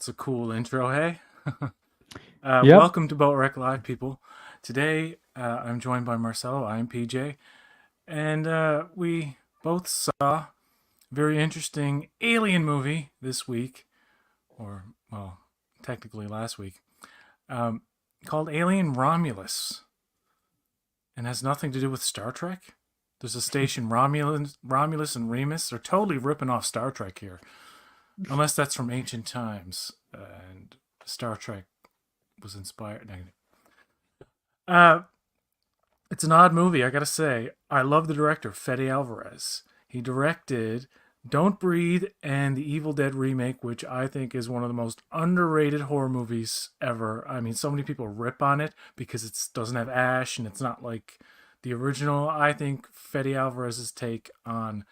That's a cool intro, hey? Yep. Welcome to Boatrek Live, people. Today, I'm joined by Marcelo. I'm PJ. And we both saw a very interesting alien movie this week, or, well, technically last week, um, called Alien Romulus, and has nothing to do with Star Trek. There's a station, Romulus and Remus. They're totally ripping off Star Trek here, unless that's from ancient times, and Star Trek was inspired. Uh, it's an odd movie, I gotta say. I love the director, Fede Alvarez. He directed Don't Breathe and the Evil Dead remake, which I think is one of the most underrated horror movies ever. I mean, so many people rip on it because it doesn't have Ash and it's not like the original. I think Fede Alvarez's take on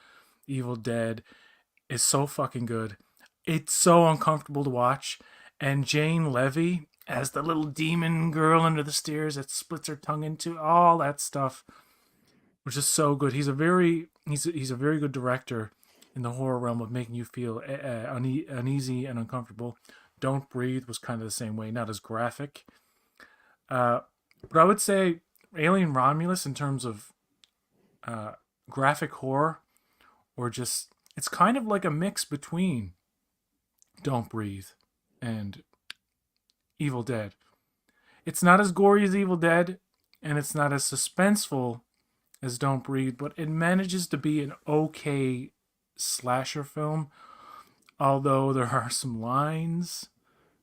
Evil Dead is so fucking good. It's so uncomfortable to watch. And Jane Levy as the little demon girl under the stairs that splits her tongue into all that stuff, which is so good. He's a very good director in the horror realm of making you feel uneasy and uncomfortable. Don't Breathe was kind of the same way, not as graphic. Uh, but I would say Alien Romulus, in terms of uh, graphic horror, or just, it's kind of like a mix between Don't Breathe and Evil Dead. It's not as gory as Evil Dead, and it's not as suspenseful as Don't Breathe, but it manages to be an okay slasher film. Although there are some lines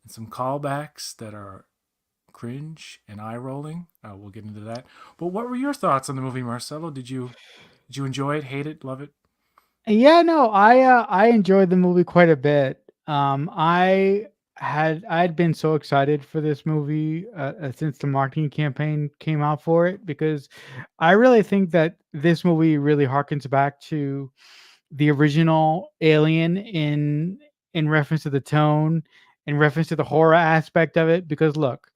and some callbacks that are cringe and eye rolling. We'll get into that. But what were your thoughts on the movie, Marcelo? Did you enjoy it, hate it, love it? Yeah, no, I enjoyed the movie quite a bit. I'd been so excited for this movie since the marketing campaign came out for it because I really think that this movie really harkens back to the original Alien in reference to the tone, in reference to the horror aspect of it. Because look,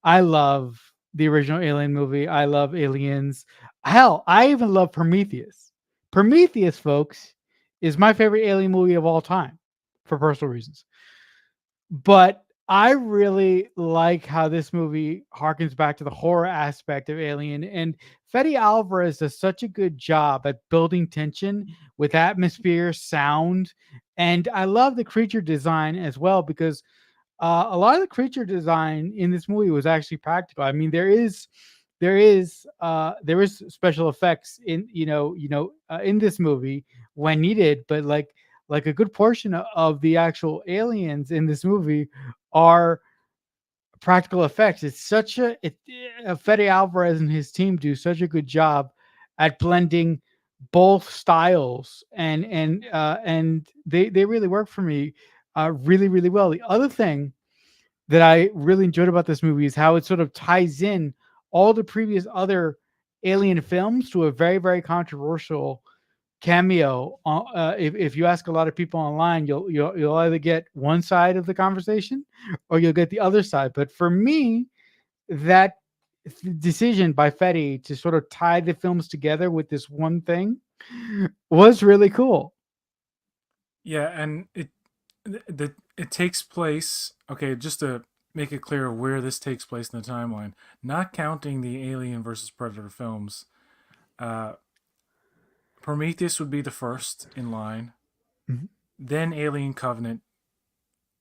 I love the original Alien movie. I love Aliens. Hell, I even love Prometheus. Prometheus, folks, is my favorite Alien movie of all time for personal reasons. But I really like how this movie harkens back to the horror aspect of Alien. And Fede Alvarez does such a good job at building tension with atmosphere, sound. And I love the creature design as well because a lot of the creature design in this movie was actually practical. I mean, there is special effects in in this movie when needed, but like a good portion of the actual aliens in this movie are practical effects. It's such Fede Alvarez and his team do such a good job at blending both styles, and they really work for me really really well. The other thing that I really enjoyed about this movie is how it sort of ties in all the previous other Alien films to a very, very controversial cameo. If you ask a lot of people online, you'll either get one side of the conversation or you'll get the other side. But for me, that decision by Fetty to sort of tie the films together with this one thing was really cool. Yeah, and it takes place. Okay, just to make it clear where this takes place in the timeline, not counting the Alien versus Predator films. Uh, Prometheus would be the first in line, Mhm. then Alien Covenant,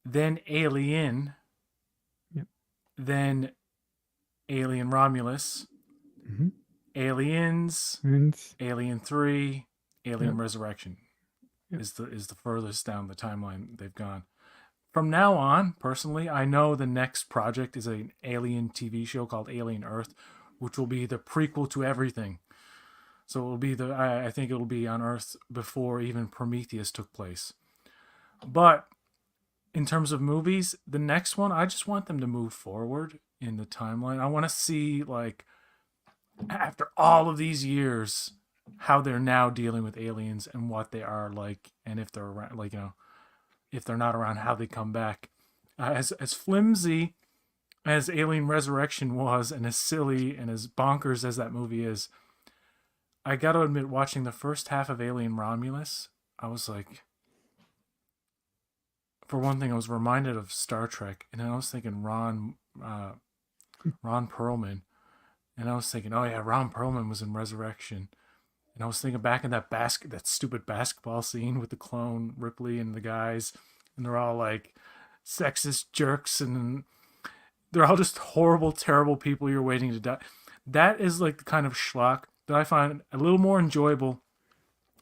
then Alien, Yep. then Alien Romulus, Mhm. Aliens, And Alien 3, yep. Alien Resurrection Yep. is the furthest down the timeline they've gone. From now on, personally, I know the next project is an alien TV show called Alien Earth, which will be the prequel to everything. So it'll be I think it'll be on Earth before even Prometheus took place. But in terms of movies, the next one, I just want them to move forward in the timeline. I want to see, like, after all of these years, how they're now dealing with aliens and what they are like, and if they're around, like, if they're not around, how they come back. As flimsy as Alien Resurrection was, and as silly and as bonkers as that movie is, I got to admit, watching the first half of Alien Romulus, I was like, for one thing, I was reminded of Star Trek, and then I was thinking Ron Perlman, and I was thinking, oh yeah, Ron Perlman was in Resurrection, and I was thinking back in that stupid basketball scene with the clone Ripley and the guys, and they're all like sexist jerks, and they're all just horrible, terrible people you're waiting to die. That is like the kind of schlock that I find a little more enjoyable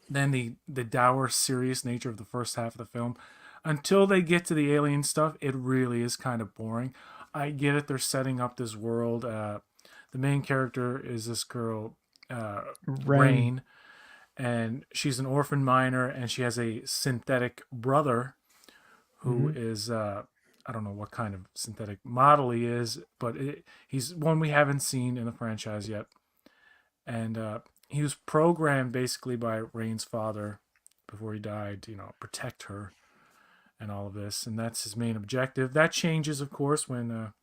than the dour, serious nature of the first half of the film. Until they get to the alien stuff, it really is kind of boring. I get it; they're setting up this world. The main character is this girl, Rain. Rain, and she's an orphan minor, and she has a synthetic brother who Hmm. is I don't know what kind of synthetic model he is, but he's one we haven't seen in the franchise yet. And he was programmed basically by Rain's father before he died to, protect her and all of this, and that's his main objective. That changes, of course, when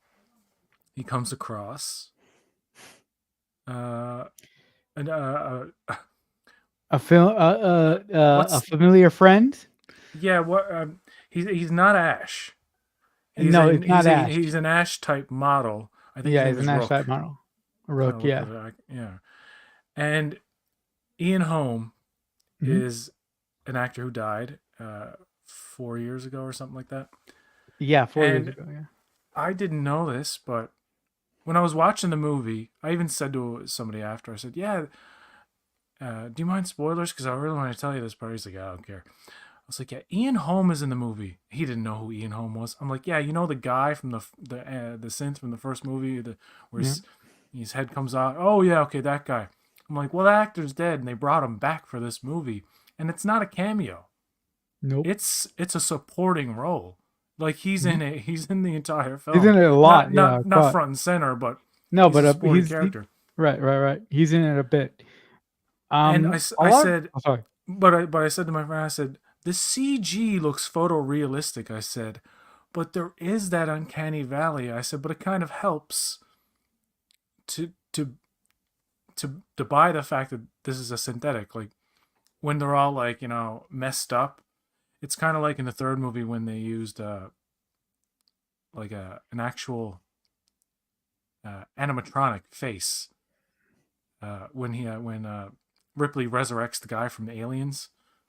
he comes across uh, and A what's familiar friend. yeah what he's not Ash. No, it's not Ash. He's an Ash type model. I think his Yeah, name it's is an Ash type Rook. model. I'm trying to Rook, look yeah. at it. Yeah, and Ian Holm Hmm. is an actor who died 4 years ago or something like that. Yeah, 4 years And ago. Yeah. I didn't know this, but when I was watching the movie, I even said to somebody after, I said, "Yeah, do you mind spoilers? Because I really want to tell you this part." He's like, "I don't care." I was like, "Yeah, Ian Holm is in the movie." He didn't know who Ian Holm was. I'm like, "Yeah, you know the guy from the synth from the first movie, where Yeah. his head comes out. Oh yeah, okay, that guy." I'm like, "Well, that actor's dead, and they brought him back for this movie, and it's not a cameo. Nope. It's a supporting role. Like he's Mhm. in it. He's in the entire He's film. in it a Not lot. Yeah, I not not caught. front and center, but No, he's but a supporting he, character." right, right, right. He's in it a bit. And A I lot. said, Oh, sorry. but I said to my friend, I said, the CG looks photorealistic. I said, but there is that uncanny valley. I said, but it kind of helps to to to buy the fact that this is a synthetic. Like when they're all like messed up, it's kind of like in the third movie when they used like an actual animatronic face when Ripley resurrects the guy from the Aliens.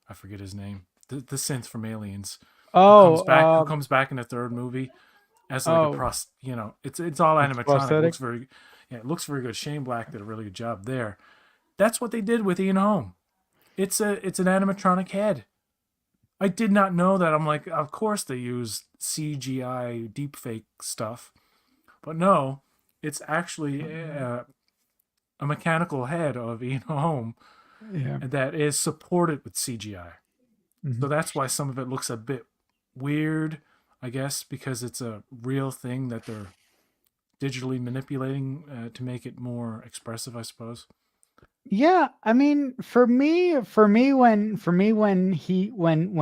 I forget his name. The synth from Aliens Oh, who comes back in the third movie as like a oh, it's all it's animatronic. It prosthetic. looks very yeah, it looks very good. Shane Black did a really good job there. That's what they did with Ian Holm. It's an animatronic head. I did not know that. I'm like, of course they use CGI deepfake stuff, but no, it's actually a mechanical head of Ian Holm Yeah. that is supported with CGI. Mhm. So that's why some of it looks a bit weird, I guess, because it's a real thing that they're digitally manipulating to make it more expressive, I suppose. Yeah, I mean, when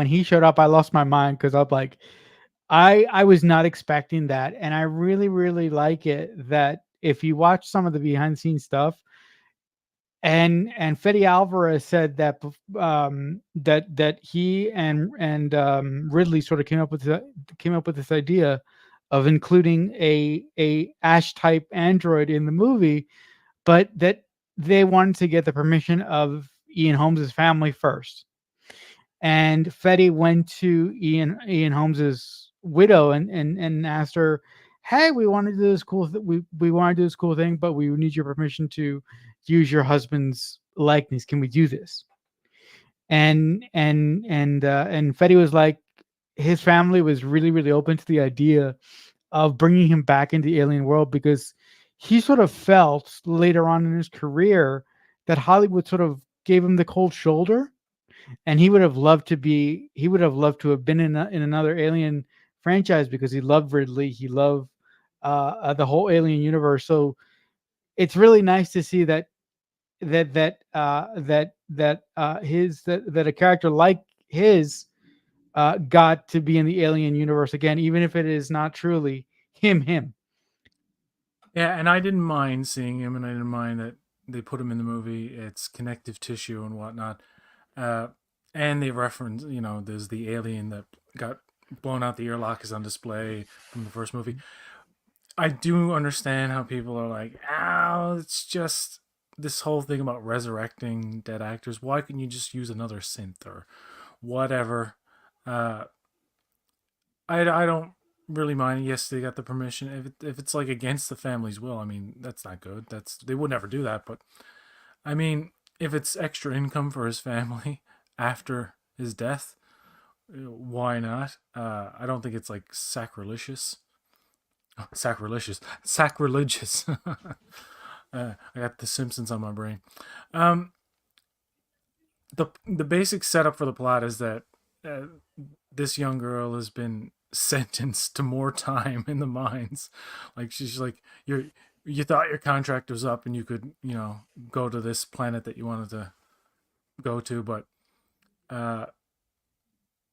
he showed up, I lost my mind because I'm like, I was not expecting that, and I really like it that if you watch some of the behind the scenes stuff, and Fede Alvarez said that that he and Ridley sort of came up with this idea of including a Ash type android in the movie, but that they wanted to get the permission of Ian Holmes's family first. And Fetty went to Ian Holmes's widow and asked her, "Hey, we want to do this we want to do this cool thing, but we need your permission to use your husband's likeness. Can we do this?" And Fetty was like, his family was really open to the idea of bringing him back into the alien world because he sort of felt later on in his career that Hollywood sort of gave him the cold shoulder, and he would have loved to have been in another alien franchise because he loved Ridley, he loved the whole alien universe. So it's really nice to see that a character like his got to be in the alien universe again, even if it is not truly him. Yeah, and I didn't mind seeing him, and I didn't mind that they put him in the movie. It's connective tissue and whatnot. Uh, and they reference, there's the alien that got blown out the earlock is on display from the first movie. I do understand how people are like, "Oh, it's just this whole thing about resurrecting dead actors. Why couldn't you just use another synth or whatever?" Uh, I don't really mind. Yes, they got the permission. If it's like against the family's will, I mean, that's not good. They would never do that. But I mean, if it's extra income for his family after his death, why not? I don't think it's like sacrilegious. Sacrilegious. I got The Simpsons on my brain. Um, the basic setup for the plot is that uh, this young girl has been sentenced to more time in the mines. Like she's like you thought your contract was up and you could go to this planet that you wanted to go to, but uh,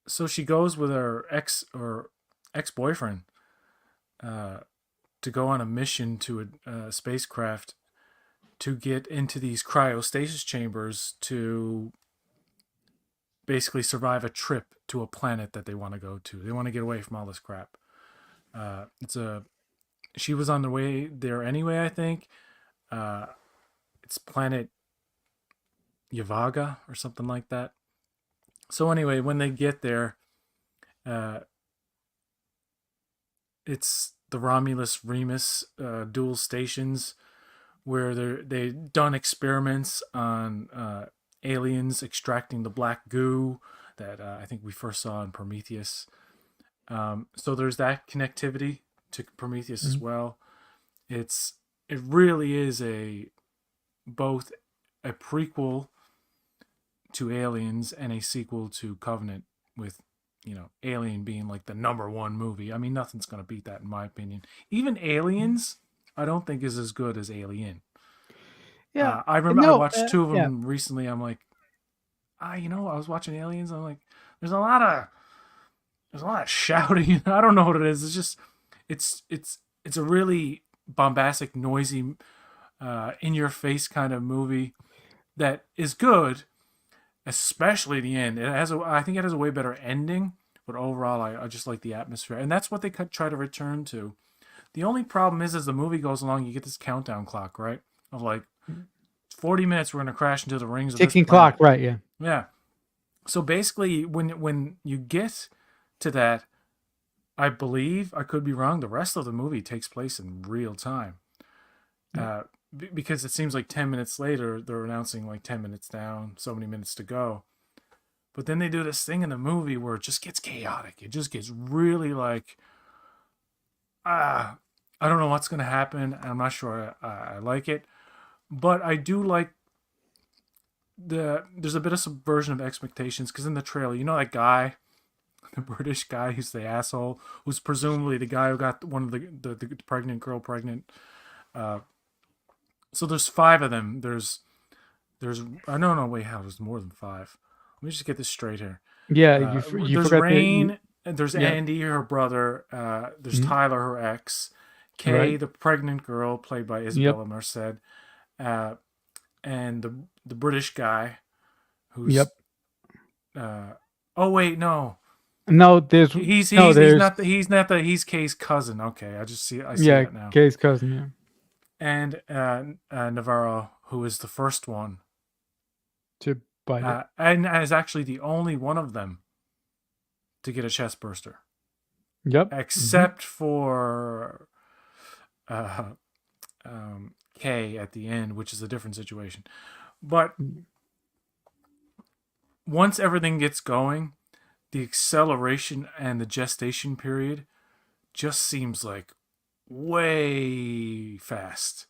so she goes with her ex boyfriend uh, to go on a mission to a spacecraft to get into these cryostasis chambers to basically survive a trip to a planet that they want to go to. They want to get away from all this crap. It's a She was on the way there anyway, I think. Uh, it's planet Yavaga or something like that. So anyway, when they get there, uh, it's the Romulus Remus dual stations where they done experiments on aliens extracting the black goo that I think we first saw in Prometheus. So there's that connectivity to Prometheus as Mhm. well. It really is both a prequel to Aliens and a sequel to Covenant, with Alien being like the number one movie. I mean, nothing's gonna beat that in my opinion. Even Aliens, I don't think is as good as Alien. Yeah. I remember I No. watched two of Yeah. them recently. I'm like, I was watching Aliens. I'm like, there's a lot of shouting. I don't know what it is. It's just, it's a really bombastic, noisy, in your face kind of movie that is good, especially the end. I think it has a way better ending, but overall, I just like the atmosphere, and that's what they could try to return to. The only problem is, as the movie goes along, you get this countdown clock, right? Of like 40 minutes, we're gonna crash into the rings of this Ticking planet. clock, right? Yeah. Yeah. So basically, when you get to that, I believe, I could be wrong, the rest of the movie takes place in real time. Yeah. Because it seems like 10 minutes later, they're announcing like 10 minutes down, so many minutes to go. But then they do this thing in the movie where it just gets chaotic. It just gets really like, I don't know what's going to happen. I'm not sure I like it. But I do like there's a bit of subversion of expectations, because in the trailer, that guy, the British guy who's the asshole, who's presumably the guy who got one of the pregnant girl pregnant. Uh, so there's five of them. There's no, wait, how there's more than five. Let me just get this straight here. Yeah. You There's forgot Rain, and there's yeah. Andy, her brother. There's Mhm. Tyler, her ex. Kay, Right. the pregnant girl, played by Yep. Isabella Merced, uh, and the British guy, who's Yep. oh wait, no, No, there's he's no he's he's there's not he's Kay's cousin. Okay, I see yeah, that now. Kay's cousin. Yeah. And Navarro, who is the first one, To bite it. and is actually the only one of them to get a chest burster, Yep. Hmm. except for uh, K at the end, which is a different situation. But once everything gets going, the acceleration and the gestation period just seems like way fast.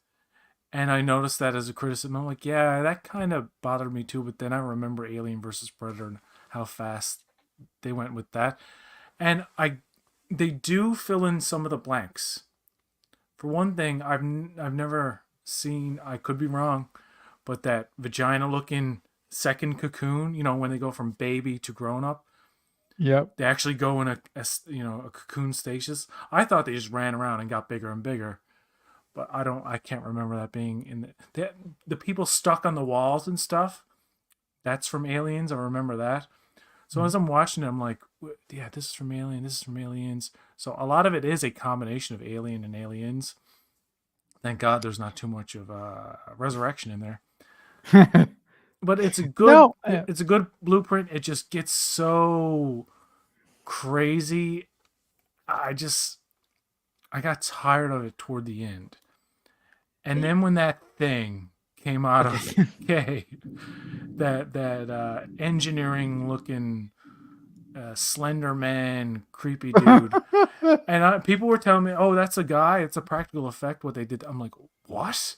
And I noticed that as a criticism. I'm like, yeah, that kind of bothered me too. But then I remember Alien versus Predator and how fast they went with that. And they do fill in some of the blanks. For one thing, I've never seen. I could be wrong, but that vagina looking second cocoon. When they go from baby to grown up, Yep. they actually go in a cocoon stasis. I thought they just ran around and got bigger and bigger, but I can't remember that being in the people stuck on the walls and stuff. That's from Aliens. I remember that. So as I'm watching it, I'm like, yeah, this is from Alien, this is from Aliens. So a lot of it is a combination of Alien and Aliens. Thank God there's not too much of resurrection in there. But No, it's a good blueprint. It just gets so crazy. I just I got tired of it toward the end. And then when that thing came out of the cave, that engineering looking slender man creepy dude, and people were telling me, "Oh, that's a guy. It's a practical effect. What they did." I'm like, "What?"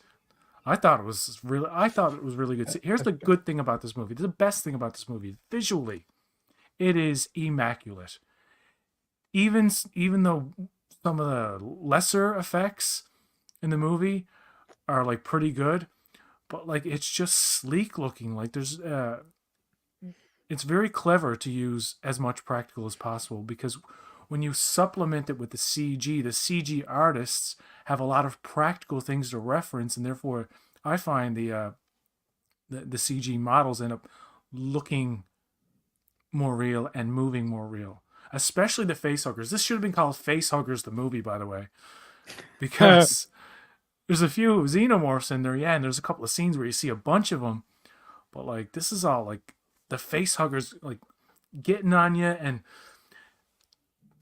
I thought it was really good. See, here's the good thing about this movie. The best thing about this movie, visually, it is immaculate. Even though some of the lesser effects in the movie are like pretty good, but like it's just sleek looking. Like there's it's very clever to use as much practical as possible, because when you supplement it with the CG artists have a lot of practical things to reference, and therefore I find the CG models end up looking more real and moving more real. Especially the face huggers. This should have been called Face Huggers the movie, by the way, because there's a few xenomorphs in there, yeah, and there's a couple of scenes where you see a bunch of them, but like this is all like the face huggers like getting on you. And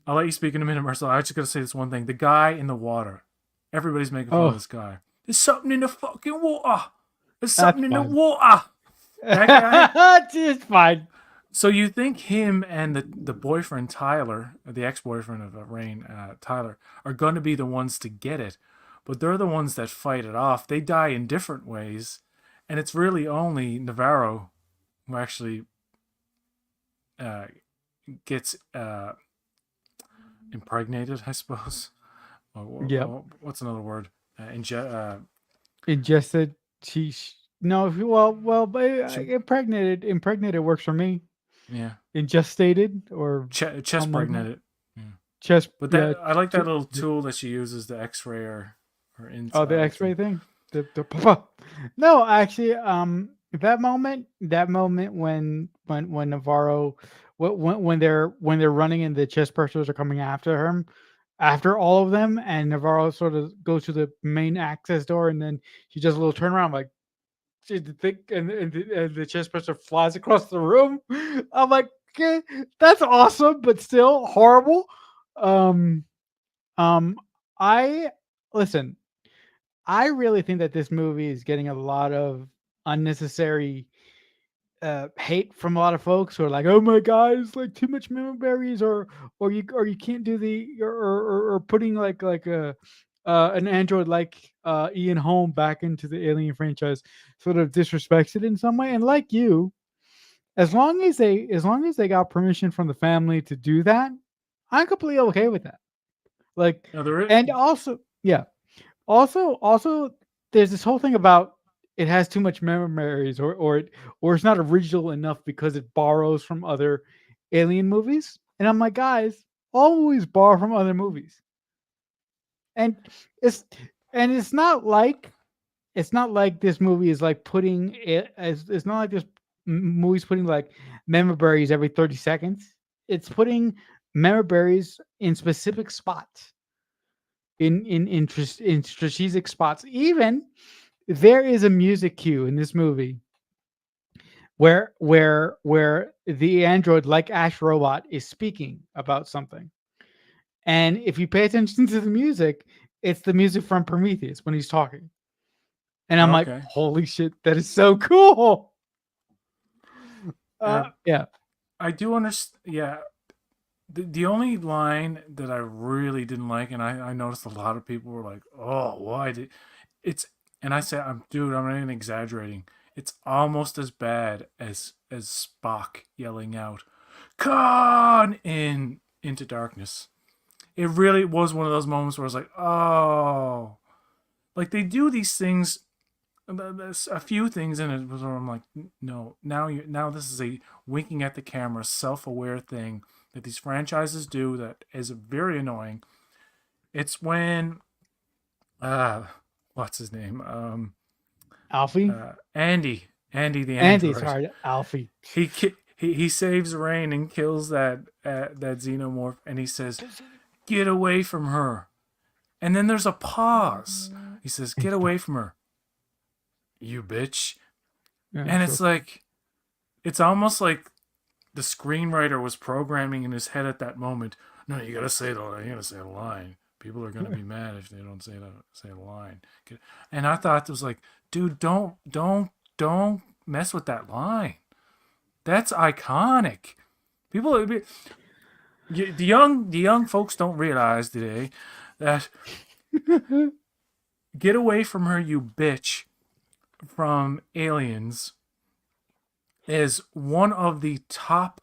I'll let you speak in a minute, Marcel. I just gotta say this one thing: the guy in the water. Everybody's making fun of oh, this guy. There's something in the fucking water. There's that's something in the fine. water. That guy. It's fine. So you think him and the boyfriend Tyler, the ex-boyfriend of Rain, Tyler, are going to be the ones to get it, but they're the ones that fight it off. They die in different ways, and it's really only Navarro who actually uh, gets impregnated, I suppose. Yep. What's another word? Ingested. No. But She, impregnated works for me. yeah, Ingestated or chest something like that. pregnated. Yeah. Chest. But Yeah. that I like that little tool that she uses to X-ray her Oh, the insides. X-ray And thing. No, actually, that moment when Navarro, when they're running and the chest bursters are coming after him, after all of them, and Navarro sort of goes to the main access door, and then she does a little turnaround, like she think, and the chest burster flies across the room. I'm like, okay, that's awesome, but still horrible. Um, um, I listen. I really think that this movie is getting a lot of unnecessary hate from a lot of folks who are like, "Oh my god, it's like too much memoberries," or you can't do the or putting like a an android like Ian Holm back into the Alien franchise sort of disrespects it in some way. And like you, as long as they got permission from the family to do that, I'm completely okay with that. Like, now there is, and also, yeah, also, there's this whole thing about it has too much memories, or it's not original enough because it borrows from other alien movies. And I'm like, guys, always borrow from other movies. And it's it's not like this movie is like putting it as it's not like this movie's putting like memories every 30 seconds. It's putting memories in specific spots, in strategic spots. Even there is a music cue in this movie where the android, like Ash Robot, is speaking about something. And if you pay attention to the music, it's the music from Prometheus when he's talking. And I'm like, okay. holy shit, that is so cool. Uh, Yeah. I do understand. Yeah, the only line that I really didn't like, and I noticed a lot of people were like, "Oh, why did it's?" And I said, dude, I'm not even exaggerating. It's almost as bad as Spock yelling out, "Khan!" in Into Darkness. It really was one of those moments where I was like, "Oh." Like they do these things. There's a few things in it where I'm like, no, now this is a winking at the camera, self-aware thing that these franchises do that is very annoying. It's when uh what's his name? Alfie? Andy the Andy, android. sorry, Alfie. He he saves Rain and kills that xenomorph, and he says, "Get away from her." And then there's a pause. He says, "Get away from her, you bitch." Yeah, And sure. it's like, it's almost like the screenwriter was programming in his head at that moment. No, you gotta say the line. You gotta say the line. People are gonna be mad if they don't say the line. And I thought it was like, dude, don't mess with that line. That's iconic. People, the young folks don't realize today that "Get away from her, you bitch" from Aliens is one of the top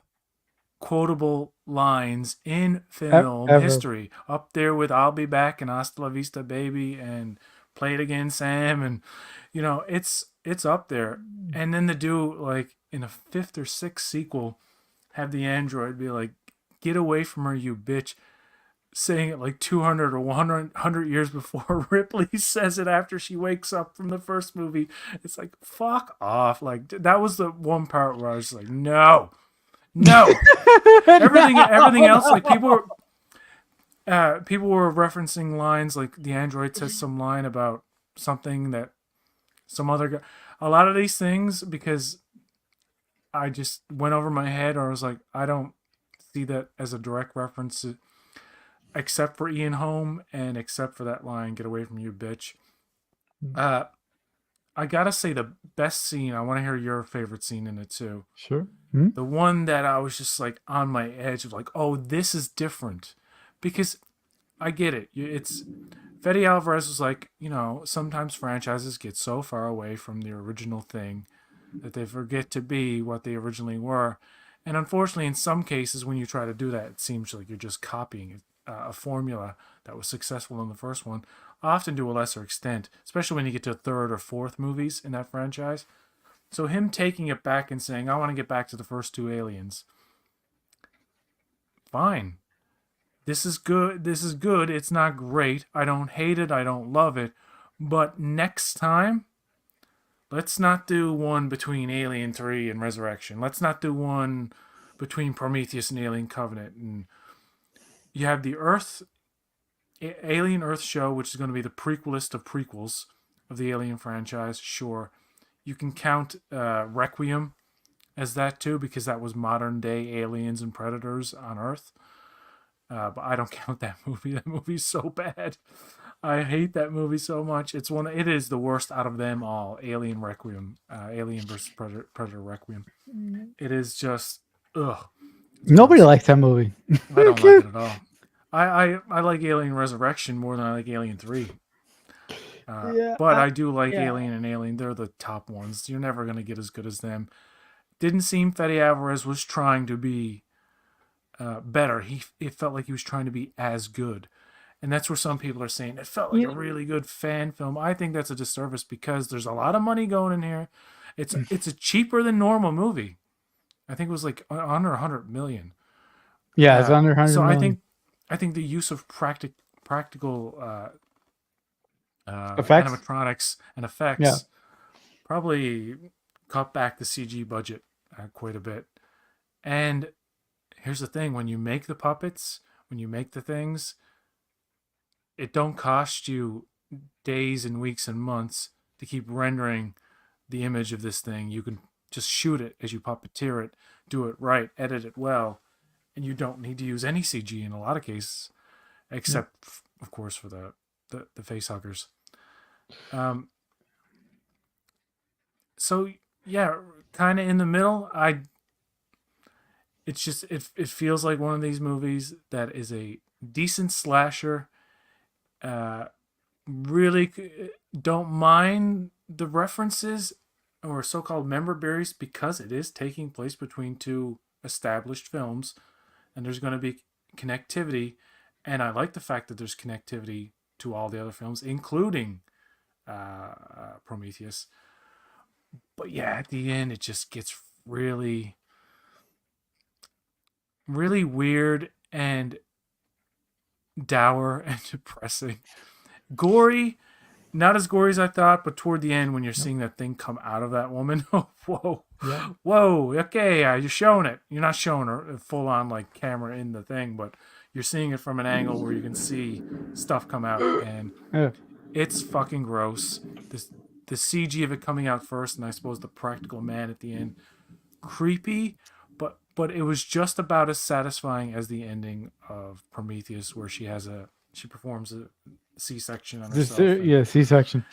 quotable lines in film Ever. history, up there with "I'll be back" and "Hasta la vista, baby" and "Play it again, Sam." And it's up there. And then to do like in a fifth or sixth sequel, have the android be like, "Get away from her, you bitch," saying it like 200 or 100 years before Ripley says it after she wakes up from the first movie. It's like, fuck off. Like, that was the one part where I was like, no, no. Everything else, like, people were referencing lines, like the android says some line about something that some other guy. A lot of these things, because I just went over my head, or I was like, I don't see that as a direct reference to, except for Ian Holm and except for that line, "Get away from you, bitch." Uh, I gotta say the best scene. I want to hear your favorite scene in it too. Sure. Hmm? The one that I was just like on my edge of like, oh, this is different, because I get it. It's Fede Alvarez was like, sometimes franchises get so far away from the original thing that they forget to be what they originally were. And unfortunately, in some cases, when you try to do that, it seems like you're just copying a formula that was successful in the first one, often to a lesser extent, especially when you get to third or fourth movies in that franchise. So him taking it back and saying, "I want to get back to the first two Aliens," fine. This is good. This is good. It's not great. I don't hate it. I don't love it. But next time, let's not do one between Alien 3 and Resurrection. Let's not do one between Prometheus and Alien Covenant. And you have the Alien Earth show, which is going to be the prequelist of prequels of the Alien franchise. Sure. You can count Requiem as that too, because that was modern day aliens and predators on Earth. But I don't count that movie. That movie's so bad. I hate that movie so much. It is the worst out of them all. Alien Requiem, Alien versus Predator Requiem. It is just, ugh. It's Nobody gross. likes that movie. I don't like it at all. I like Alien Resurrection more than I like Alien 3. Yeah, But I do like yeah. Alien and Alien. They're the top ones. You're never going to get as good as them. Didn't seem Fede Alvarez was trying to be better. It felt like he was trying to be as good. And that's where some people are saying it felt like a Yeah. really good fan film. I think that's a disservice because there's a lot of money going in here. It's a cheaper than normal movie. I think it was like under 100 million. Yeah, it's under 100 So I million. think the use of practical Effects? animatronics and Yeah. effects probably cut back the CG budget quite a bit. And here's the thing: when you make the puppets, when you make the things, it don't cost you days and weeks and months to keep rendering the image of this thing. You can just shoot it as you puppeteer it, do it right, edit it well, and you don't need to use any CG in a lot of cases, Yeah. except of course for the face huggers. Um, so yeah, kind of in the middle. It's just it feels like one of these movies that is a decent slasher. Uh, really don't mind the references or so-called member berries because it is taking place between two established films, and there's going to be connectivity. And I like the fact that there's connectivity to all the other films, including Prometheus. But yeah, at the end, it just gets really, really weird and dour and depressing. Gory, not as gory as I thought, but toward the end when you're seeing that thing come out of that woman, whoa, Yeah. whoa, okay, you're showing it. You're not showing her full on like camera in the thing, but you're seeing it from an angle where you can see stuff come out, and Yeah. it's fucking gross. This the CG of it coming out first, and I suppose the practical man at the end, creepy, but it was just about as satisfying as the ending of Prometheus, where she performs a C-section on This, herself, and yeah, C-section.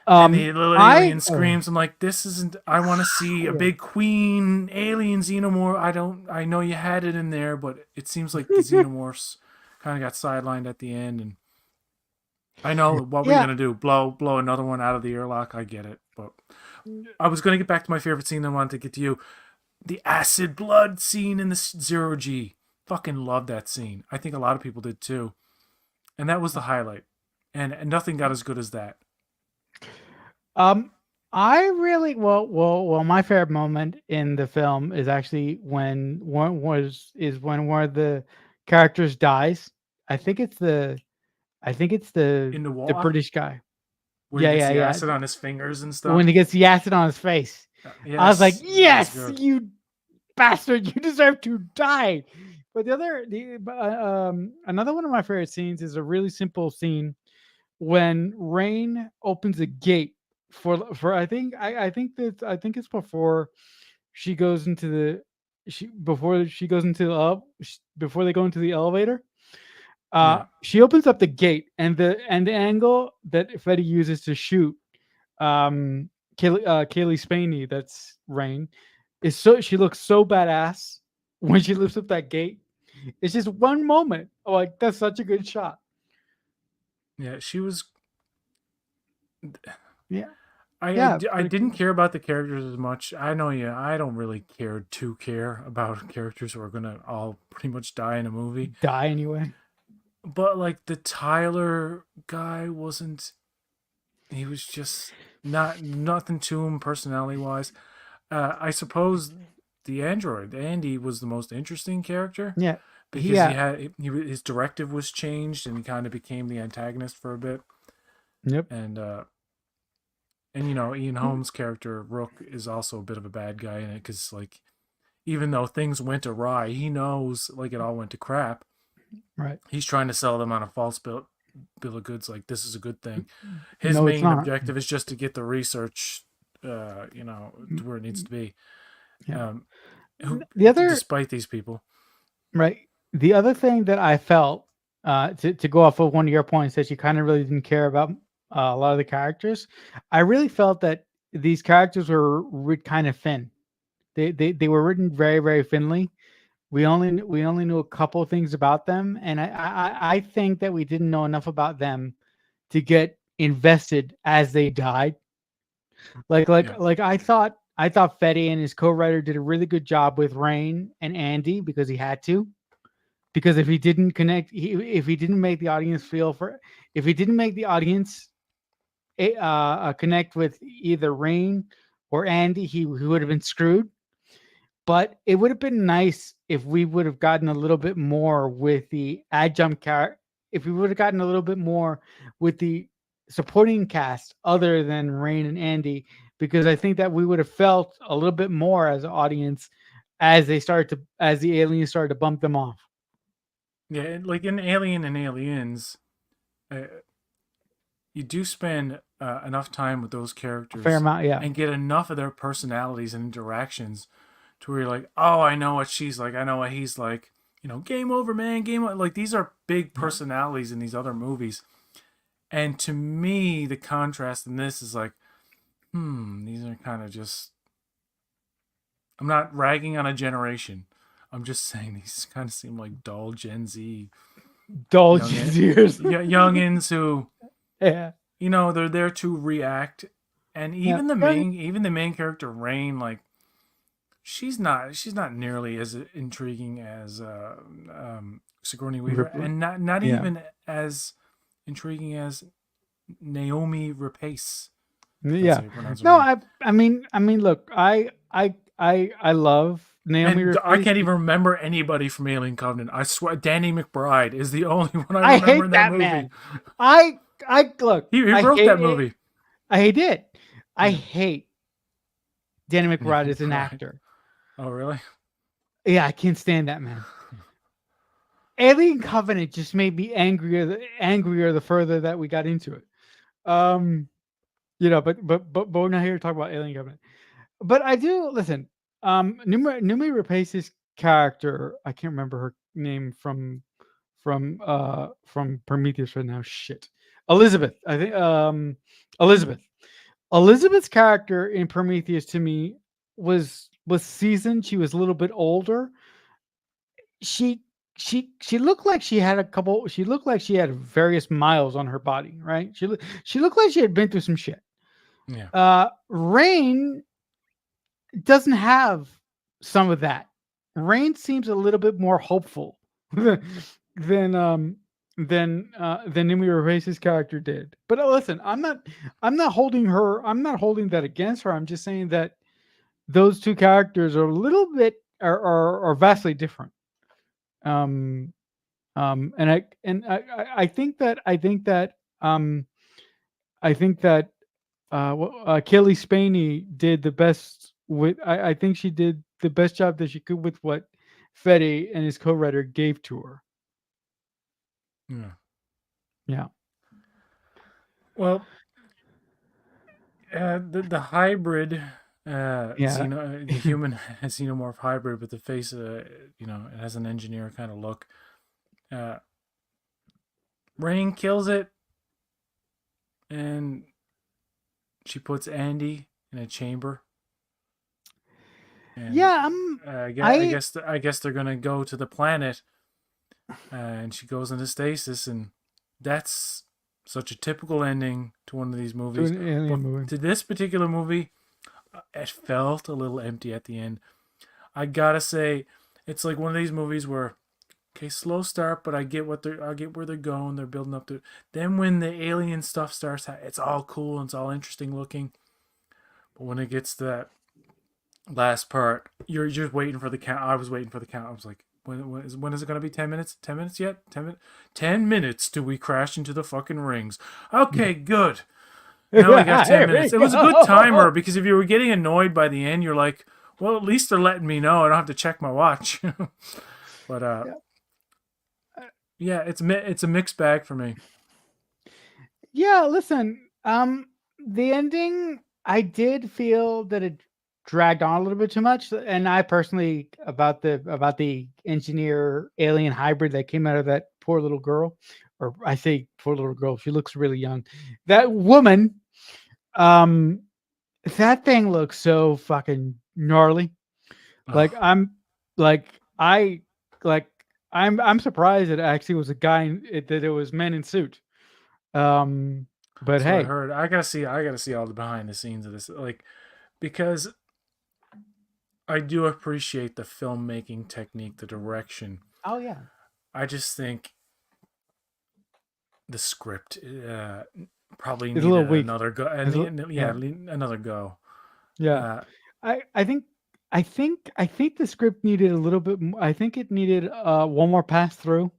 the little I alien screams. I'm like, this isn't. I want to see a big queen alien xenomorph. I know you had it in there, but it seems like the xenomorphs kind of got sidelined at the end. And I know what we're yeah. gonna do. Blow another one out of the airlock. I get it, but I was gonna get back to my favorite scene. I wanted to get to you. The acid blood scene in the zero G. Fucking love that scene. I think a lot of people did too. And that was the highlight. And nothing got as good as that. I really well. My favorite moment in the film is actually when one one of the characters dies. I think it's the In the the war, British guy. where he Yeah, gets yeah, the yeah. acid on his fingers and stuff. When he gets the acid on his face, I was like, Yes, that was "Yes, good. you bastard! You deserve to die." But another one of my favorite scenes is a really simple scene when Rain opens a gate for I think it's before she goes into the before she goes into the before they go into the elevator. Yeah, She opens up the gate, and the angle that Freddy uses to shoot Kaylee Spaney, that's Rain, is so she looks so badass when she lifts up that gate. It's just one moment. Oh, like that's such a good shot. yeah. She was. Yeah, I, yeah, I pretty didn't cool. care about the characters as much. I know you. I don't really care about characters who are gonna all pretty much die in a movie. Die anyway. But like the Tyler guy wasn't. He was just nothing to him personality wise. I suppose the android Andy was the most interesting character Yeah, because yeah, his directive was changed and he kind of became the antagonist for a bit. yep. And Ian Holmes' character Rook is also a bit of a bad guy in it because like even though things went awry, he knows like it all went to crap. Right. He's trying to sell them on a false bill of goods, like this is a good thing. His No, it's main not. objective is just to get the research to where it needs to be. Yeah. um who The other despite these people. right. The other thing that I felt to go off of one of your points that you kind of really didn't care about a lot of the characters, I really felt that these characters were kind of thin. They were written very very thinly. We only knew a couple of things about them, and I think that we didn't know enough about them to get invested as they died. Yeah, I thought Fetty and his co-writer did a really good job with Rain and Andy because he had to. Because if he didn't connect, if he didn't make the audience if he didn't make the audience connect with either Rain or Andy, he would have been screwed. But it would have been nice if we would have gotten a little bit more with the adjunct character. If we would have gotten a little bit more with the supporting cast other than Rain and Andy, because I think that we would have felt a little bit more as an audience as the aliens started to bump them off. yeah. Like in Alien and Aliens, uh, you do spend enough time with those A fair characters amount, yeah. and get enough of their personalities and interactions to where you're like, oh, I know what she's like. I know what he's like. Game over, man. Game over. Like these are big personalities in these other movies. And to me, the contrast in this is like, these are kind of just. I'm not ragging on a generation. I'm just saying these kind of seem like dull Gen Z Dull young years. youngins who Yeah. they're there to react. And Yeah. even the main character Rain, like she's not nearly as intriguing as Sigourney Weaver, Ripley. and not Yeah. even as intriguing as Naomi Rapace. That's Yeah. how you pronounce her No, name. I mean, look, I love Naomi And I Rapace. can't even remember anybody from Alien Covenant. I swear, Danny McBride is the only one I I remember in hate that that movie. man. I look. He I wrote hate that it. movie. I hate it. I Yeah. hate Danny McBride as an Right. actor. Oh, really? Yeah, I can't stand that man. Alien Covenant just made me angrier the further that we got into it. Um, but we're not here to talk about Alien Covenant. But I do listen. Numi Rapace's character, I can't remember her name from Prometheus right now. Shit, Elizabeth. I think Elizabeth. Elizabeth's character in Prometheus to me was seasoned. She was a little bit older. She she looked like she had a couple. She looked like she had various miles on her body. Right. She looked like she had been through some shit. Yeah. Rain doesn't have some of that. Rain seems a little bit more hopeful than than Numi Rapace's character did. But listen, I'm not holding her. I'm not holding that against her. I'm just saying that those two characters are a little bit are vastly different. Um, I think that I think that Kelly Spaney did the best with. I think she did the best job that she could with what Fede and his co-writer gave to her. Yeah. Yeah, Well, the hybrid yeah, the human xenomorph hybrid with the face, it has an engineer kind of look. Uh, Rain kills it, and she puts Andy in a chamber, and yeah. I I guess they're gonna go to the planet, and she goes into stasis, and that's such a typical ending to one of these to movies. an alien But movie. to this particular movie, it felt a little empty at the end. I gotta say, it's like one of these movies where, okay, slow start, but I get where they're going. They're building up to. Then when the alien stuff starts, it's all cool and it's all interesting looking. But when it gets to that last part, you're just waiting for the count. I was waiting for the count. I was like, when is it going to be 10 minutes? 10 minutes yet? 10 minutes till we crash into the fucking rings. Okay, good. Now we got 10 Here we minutes. It was a good go. timer because if you were getting annoyed by the end, you're like, well, at least they're letting me know. I don't have to check my watch. But Yeah. yeah, it's a mixed bag for me. Yeah, listen, the ending, I did feel that it dragged on a little bit too much, and I personally about the engineer alien hybrid that came out of that poor little girl, or I say poor little girl, she looks really young. That woman, um, that thing looks so fucking gnarly. Like Oh, I'm, like I, like I'm surprised it actually was a guy that it was men in suit. Um, but so I hey. heard. I gotta see all the behind the scenes of this, like because I do appreciate the filmmaking technique, the direction. Oh yeah, I just think the script probably it's a little needed weak. another go. It's a, Yeah, yeah, another go. yeah. Uh, I think I think the script needed a little bit. I think it needed one more pass through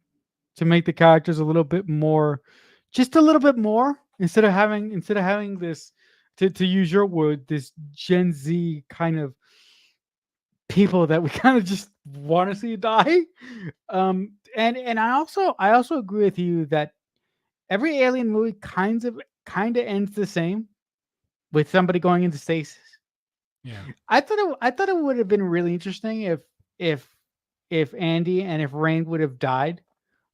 to make the characters a little bit more, just a little bit more instead of having this to use your word, this Gen Z kind of people that we kind of just want to see die. And I also agree with you that every alien movie kind of ends the same with somebody going into stasis. yeah. I thought it would have been really interesting if if Andy and if Rain would have died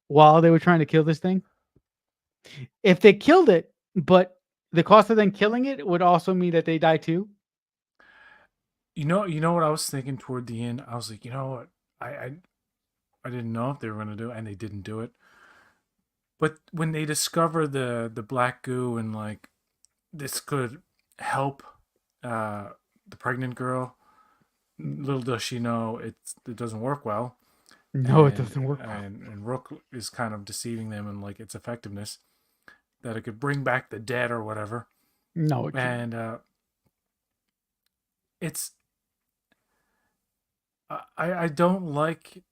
while they were trying to kill this thing. If they killed it, but the cost of them killing it would also mean that they die too. You know what I was thinking toward the end. I was like, you know what, I didn't know if they were gonna do it, and they didn't do it. But when they discover the black goo and like this could help uh, the pregnant girl, little does she know it doesn't work well, No, it doesn't work well. and Rook is kind of deceiving them and like its effectiveness that it could bring back the dead or whatever, No, it can't. and it's I don't like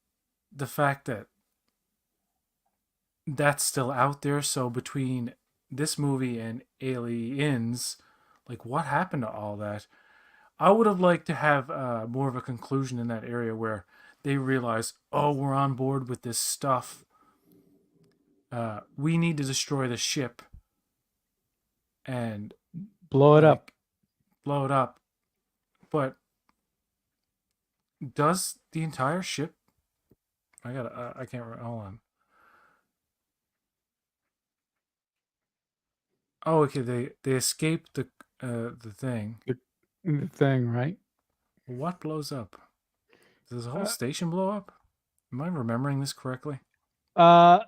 the fact that that's still out there. So between this movie and Aliens, like what happened to all that? I would have liked to have more of a conclusion in that area where they realize, oh, we're on board with this stuff. We need to destroy the ship and Blow it up. like blow it up. But does the entire ship? I got. I can't. Hold on. Oh, okay. They escaped the thing. The thing, right? What blows up? Does the whole Uh, station blow up? Am I remembering this correctly? I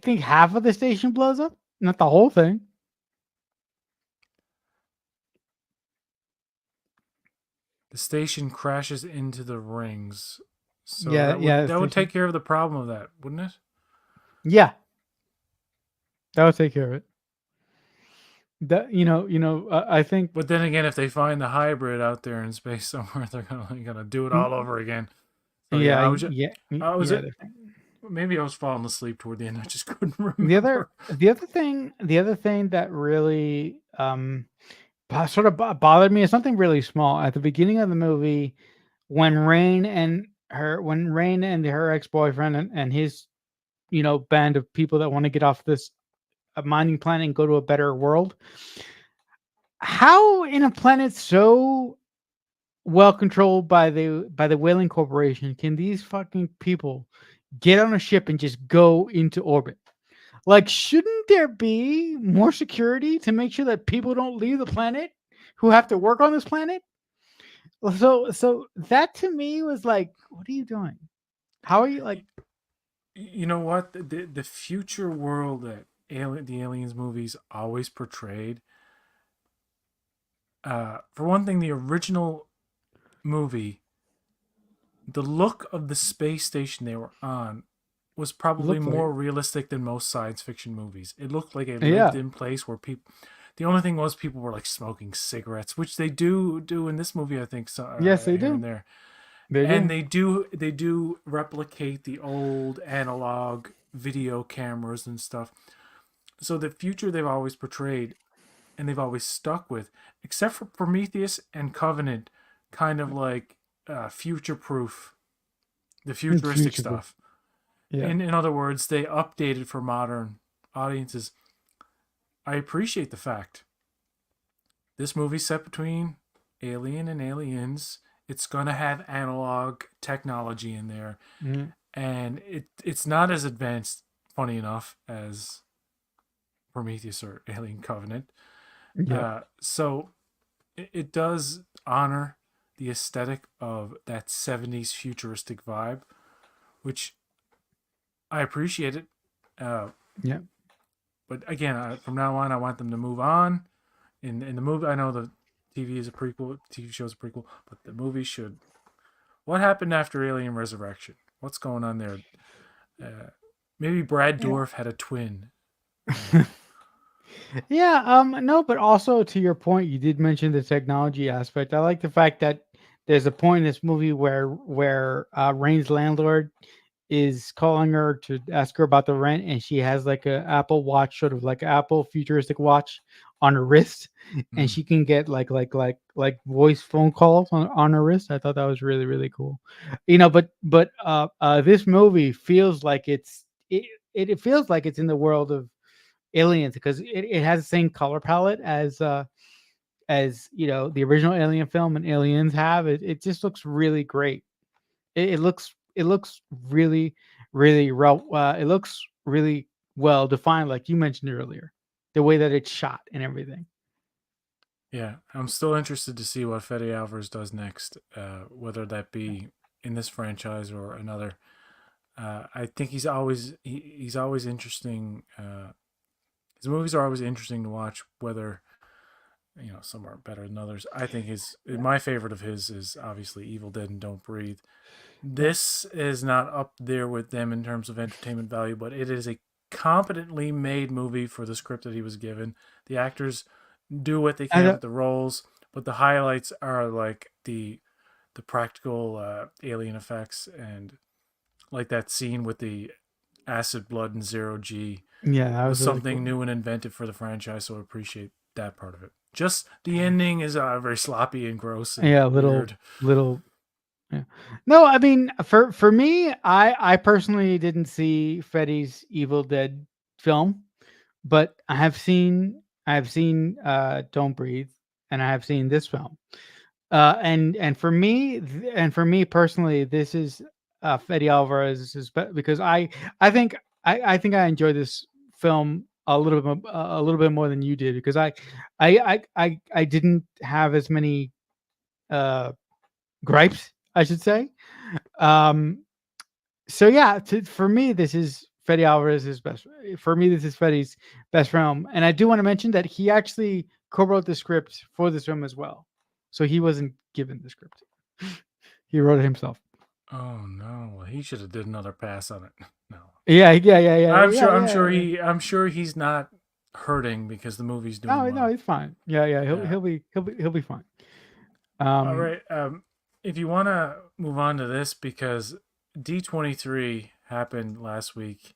think half of the station blows up, not the whole thing. The station crashes into the rings. So Yeah, that yeah, would the that would station. take care of the problem of that, wouldn't it? Yeah, that would take care of it. I think. But then again, if they find the hybrid out there in space somewhere, they're gonna do it all over again. So yeah, Yeah, I was yeah. it. Maybe I was falling asleep toward the end. I just couldn't The other, remember. the other thing that really sort of bothered me is something really small at the beginning of the movie when Rain and her ex boyfriend and his band of people that want to get off this mining planet and go to a better world. How in a planet so well controlled by the whaling corporation can these fucking people get on a ship and just go into orbit? Like, shouldn't there be more security to make sure that people don't leave the planet who have to work on this planet? So that to me was like, what are you doing? How are you like? You know what? The future world that the aliens movies always portrayed. For one thing, the original movie, the look of the space station they were on was probably Looked like? more realistic than most science fiction movies. It looked like a lived Yeah. in place where people. The only thing was people were like smoking cigarettes, which they do in this movie, I think, so, Yes, they here and do. there. They And do. they do replicate the old analog video cameras and stuff. So the future they've always portrayed and they've always stuck with, except for Prometheus and Covenant, kind of like future proof, the It's futuristic future proof. stuff. Yeah. In other words, they updated for modern audiences. I appreciate the fact this movie's set between Alien and Aliens. It's gonna have analog technology in there, Mhm. and it's not as advanced, funny enough, as Prometheus or Alien Covenant. Yep. So it does honor the aesthetic of that 70s futuristic vibe, which I appreciate it. Uh, Yep. but again, from now on, I want them to move on. In the movie, I know the TV is a prequel, TV show is a prequel, but the movie should. What happened after Alien Resurrection? What's going on there? Uh, Maybe Brad Yeah. Dourif had a twin. Uh, Yeah, no, but also to your point, you did mention the technology aspect. I like the fact that there's a point in this movie where Rain's landlord is calling her to ask her about the rent, and she has like a Apple Watch, sort of like Apple futuristic watch on her wrist, and mm, she can get like voice phone calls on her wrist. I thought that was really really cool. But this movie feels like it feels like it's in the world of Aliens because it has the same color palette as the original Alien film and Aliens have. It just looks really great. It looks really it looks really well defined, like you mentioned earlier, the way that it's shot and everything. yeah, I'm still interested to see what Fede Alvarez does next, whether that be in this franchise or another. I think he's always interesting. His movies are always interesting to watch, whether some are better than others. I think his my favorite of his is obviously Evil Dead and Don't Breathe. Yeah, This is not up there with them in terms of entertainment value, but it is a competently made movie for the script that he was given. The actors do what they I can don't- with the roles, but the highlights are like the practical alien effects and like that scene with the Acid Blood and Zero G Yeah, that was was really something cool. new and inventive for the franchise, so I appreciate that part of it. Just the ending is very sloppy and gross and Yeah, weird. little. Yeah. No, I mean, for me, I personally didn't see Freddy's Evil Dead film, but I have seen Don't Breathe, and I have seen this film. And for me, and for me personally, this is Fede Alvarez is because I think I enjoy this film a little bit more than you did, because I didn't have as many uh gripes, I should say. Um, so yeah, for me, this is Fede Alvarez's best. For me, this is Fede's best film, and I do want to mention that he actually co-wrote the script for this film as well. So he wasn't given the script; he wrote it himself. Oh no, he should have did another pass on it. No, Yeah, yeah, yeah, yeah, I'm yeah, sure. yeah. I'm sure he's not hurting because the movie's doing No, no, well. he's fine. Yeah, yeah, Yeah. he'll be fine. All Um, right. If you want to move on to this, because D23 happened last week,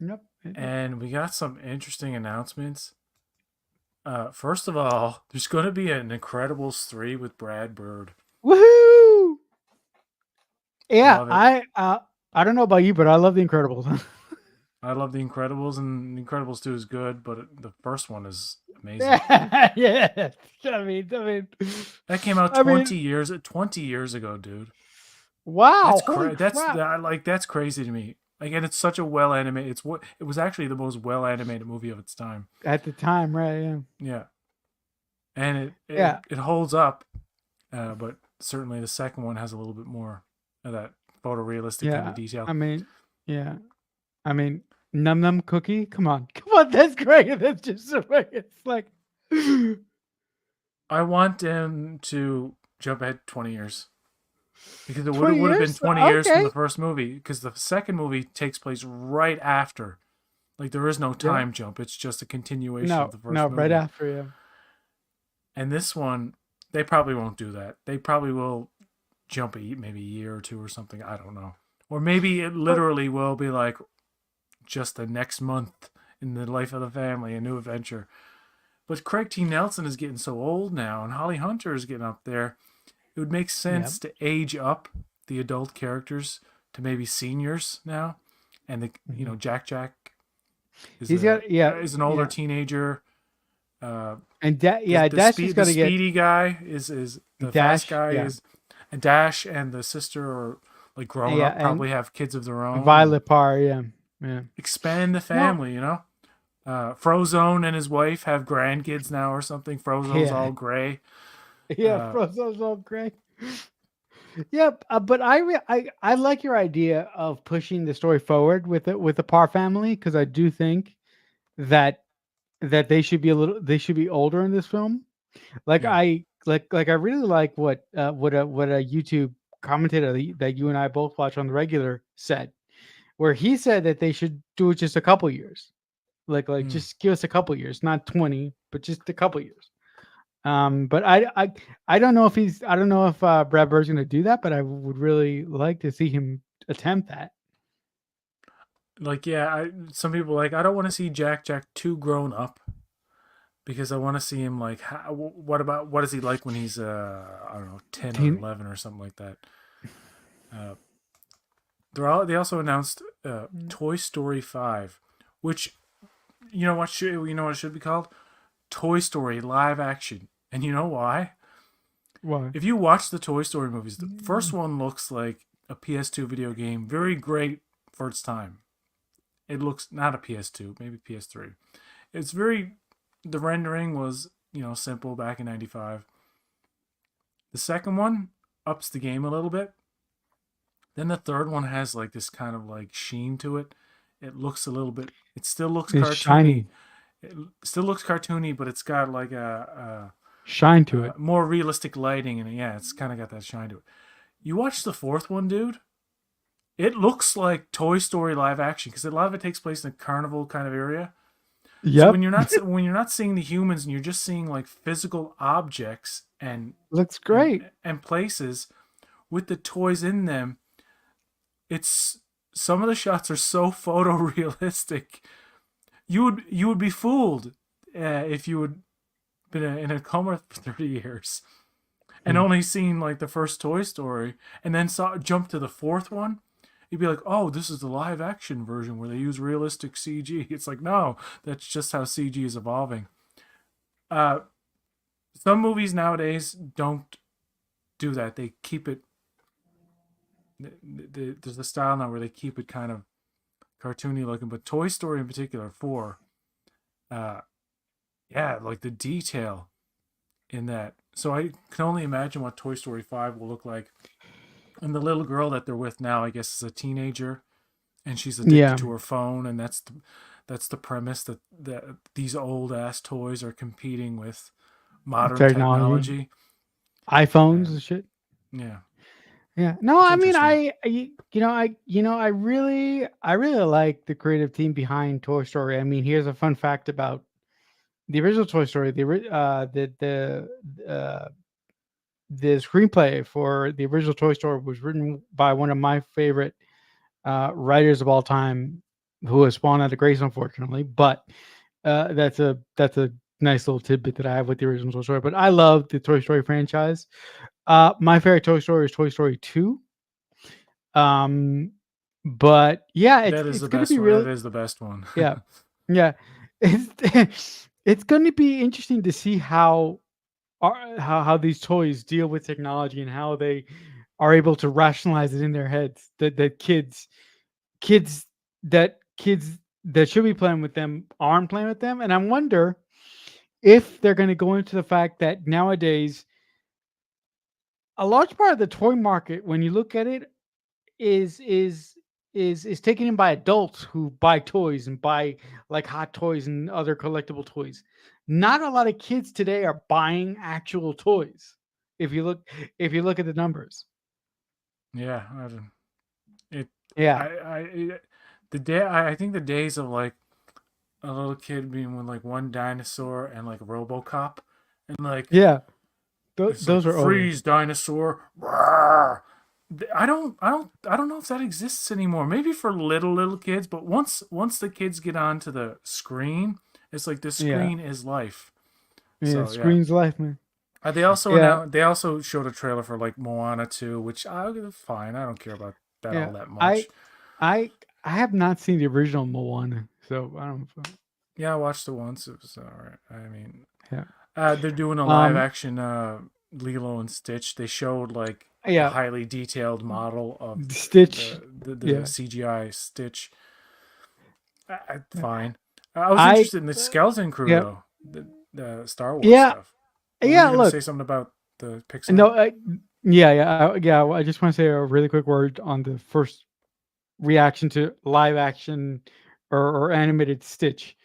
Nope. and we got some interesting announcements. First of all, there's going to be an Incredibles 3 with Brad Bird. Woohoo! Yeah, Love it. I don't know about you, but I love The Incredibles. I love The Incredibles, and Incredibles 2 is good, but the first one is amazing. Yeah, yeah. I mean, That came out I mean, 20 years ago, dude. wow, That's holy crap! that's crazy to me. Like, and it's such a well animated. It was actually the most well animated movie of its time. At the time, right? Yeah, Yeah, and yeah, it holds up, but certainly the second one has a little bit more of that photorealistic kind of yeah. detail. I mean, yeah. I mean, Num Num Cookie. Come on, that's great. That's just so great. It's like I want them to jump ahead 20 years because it 20 would have been years. 20 years from Okay. the first movie, because the second movie takes place right after. Like, there is no Yeah. time jump. It's just a continuation of No, the no. first Right movie. after, yeah. And this one, they probably won't do that. They probably will jump maybe a year or two or something. I don't know. Or maybe it But literally will be like just the next month in the life of the family, a new adventure. But Craig T. Nelson is getting so old now, and Holly Hunter is getting up there. It would make yeah, sense to age up the adult characters to maybe seniors now, and mhm. Jack He's got yeah, is an older yeah, teenager. Uh, and yeah, Dash has got the to get speedy guy is the fast Dash. guy Yeah, is, and Dash and the sister are like grown yeah, up, and probably have kids of their own, and Violet Parr. Yeah, yeah. expand the No, family. Frozone and his wife have grandkids now or something. Frozone's yeah, all gray. yeah. Uh, Frozo's all great. Yep, but I like your idea of pushing the story forward with the Parr family, because I do think that they should be they should be older in this film. Like yeah. I really like what a YouTube commentator that you and I both watch on the regular said, where he said that they should do it just a couple years, like Hmm. just give us a couple years, not 20, but just a couple years. But I don't know if I don't know if Brad Bird's going to do that, but I would really like to see him attempt that. Like, yeah, some people like, I don't want to see Jack too grown up, because I want to see him like, what is he like when he's I don't know, 10 or Teen, 11 or something like that. Uh, they also announced Toy Story 5, which, you know what it should be called? Toy Story live action. And you know why? why? If you watch the Toy Story movies, the first one looks like a PS2 video game, very great for its time. It looks not a PS2, maybe PS3. It's very, the rendering was, simple back in 95. The second one ups the game a little bit. Then the third one has like this kind of like sheen to it. It looks a little bit, it still looks It's cartoony. shiny, It still looks cartoony, but it's got like shine to it. more realistic lighting, and yeah, it's kind of got that shine to it. You watch the fourth one, dude. It looks like Toy Story live action, because a lot of it takes place in a carnival kind of area. So Yep, when you're not seeing the humans and you're just seeing like physical objects looks great. and places with the toys in them, it's some of the shots are so photorealistic. You would be fooled if you had been in a coma for 30 years and Hmm. only seen like the first Toy Story, and then saw jump to the fourth one. You'd be like, "Oh, this is the live action version where they use realistic CG." It's like, no, that's just how CG is evolving. Uh, some movies nowadays don't do that. They keep it. There's a style now where they keep it kind of cartoony looking, but Toy Story in particular, four, uh, yeah, like the detail in that. So I can only imagine what Toy Story 5 will look like. And the little girl that they're with now, I guess, is a teenager, and she's addicted Yeah, to her phone, and that's the premise that these old ass toys are competing with modern technology, technology. iPhones And and shit. yeah, Yeah. No, it's I mean, interesting. I really like the creative team behind Toy Story. I mean, here's a fun fact about the original Toy Story. The screenplay for the original Toy Story was written by one of my favorite writers of all time, who has spawned out of grace, unfortunately. But that's a nice little tidbit that I have with the original Toy Story. But I love the Toy Story franchise. My favorite Toy Story is Toy Story 2. Um, but yeah, it's That is it's the gonna best be one. That really, is the best one. yeah, yeah. It's going to be interesting to see how these toys deal with technology and how they are able to rationalize it in their heads that kids kids that should be playing with them aren't playing with them. And I wonder if they're going to go into the fact that nowadays a large part of the toy market, when you look at it, is taken in by adults who buy toys and buy like hot toys and other collectible toys. Not a lot of kids today are buying actual toys. If you look if you look at the numbers. Yeah, I don't, it. Yeah. The day I think the days of like a little kid being with like one dinosaur and like RoboCop, and like Yeah. it's like Those are over. freeze dinosaur. Rawr. I don't know if that exists anymore. Maybe for little kids, but once the kids get onto the screen, it's like the Yeah. screen is life. Yeah, So yeah. screen's life, man. Yeah. They also showed a trailer for like Moana 2, which I fine. I don't care about that Yeah. all that I much. I I have not seen the original Moana, so I don't know. Yeah, I watched it once. It was all right. I mean, Yeah. they're doing a live Um action Lilo and Stitch. They showed like a yeah, highly detailed model of Stitch. the Yeah. CGI Stitch. Yeah. Fine. I was I interested in the Skeleton Crew yeah. though, the Star Wars Yeah. stuff. Were you Yeah, gonna look. say something about the Pixar? No, yeah. I just want to say a really quick word on the first reaction to live action or animated Stitch.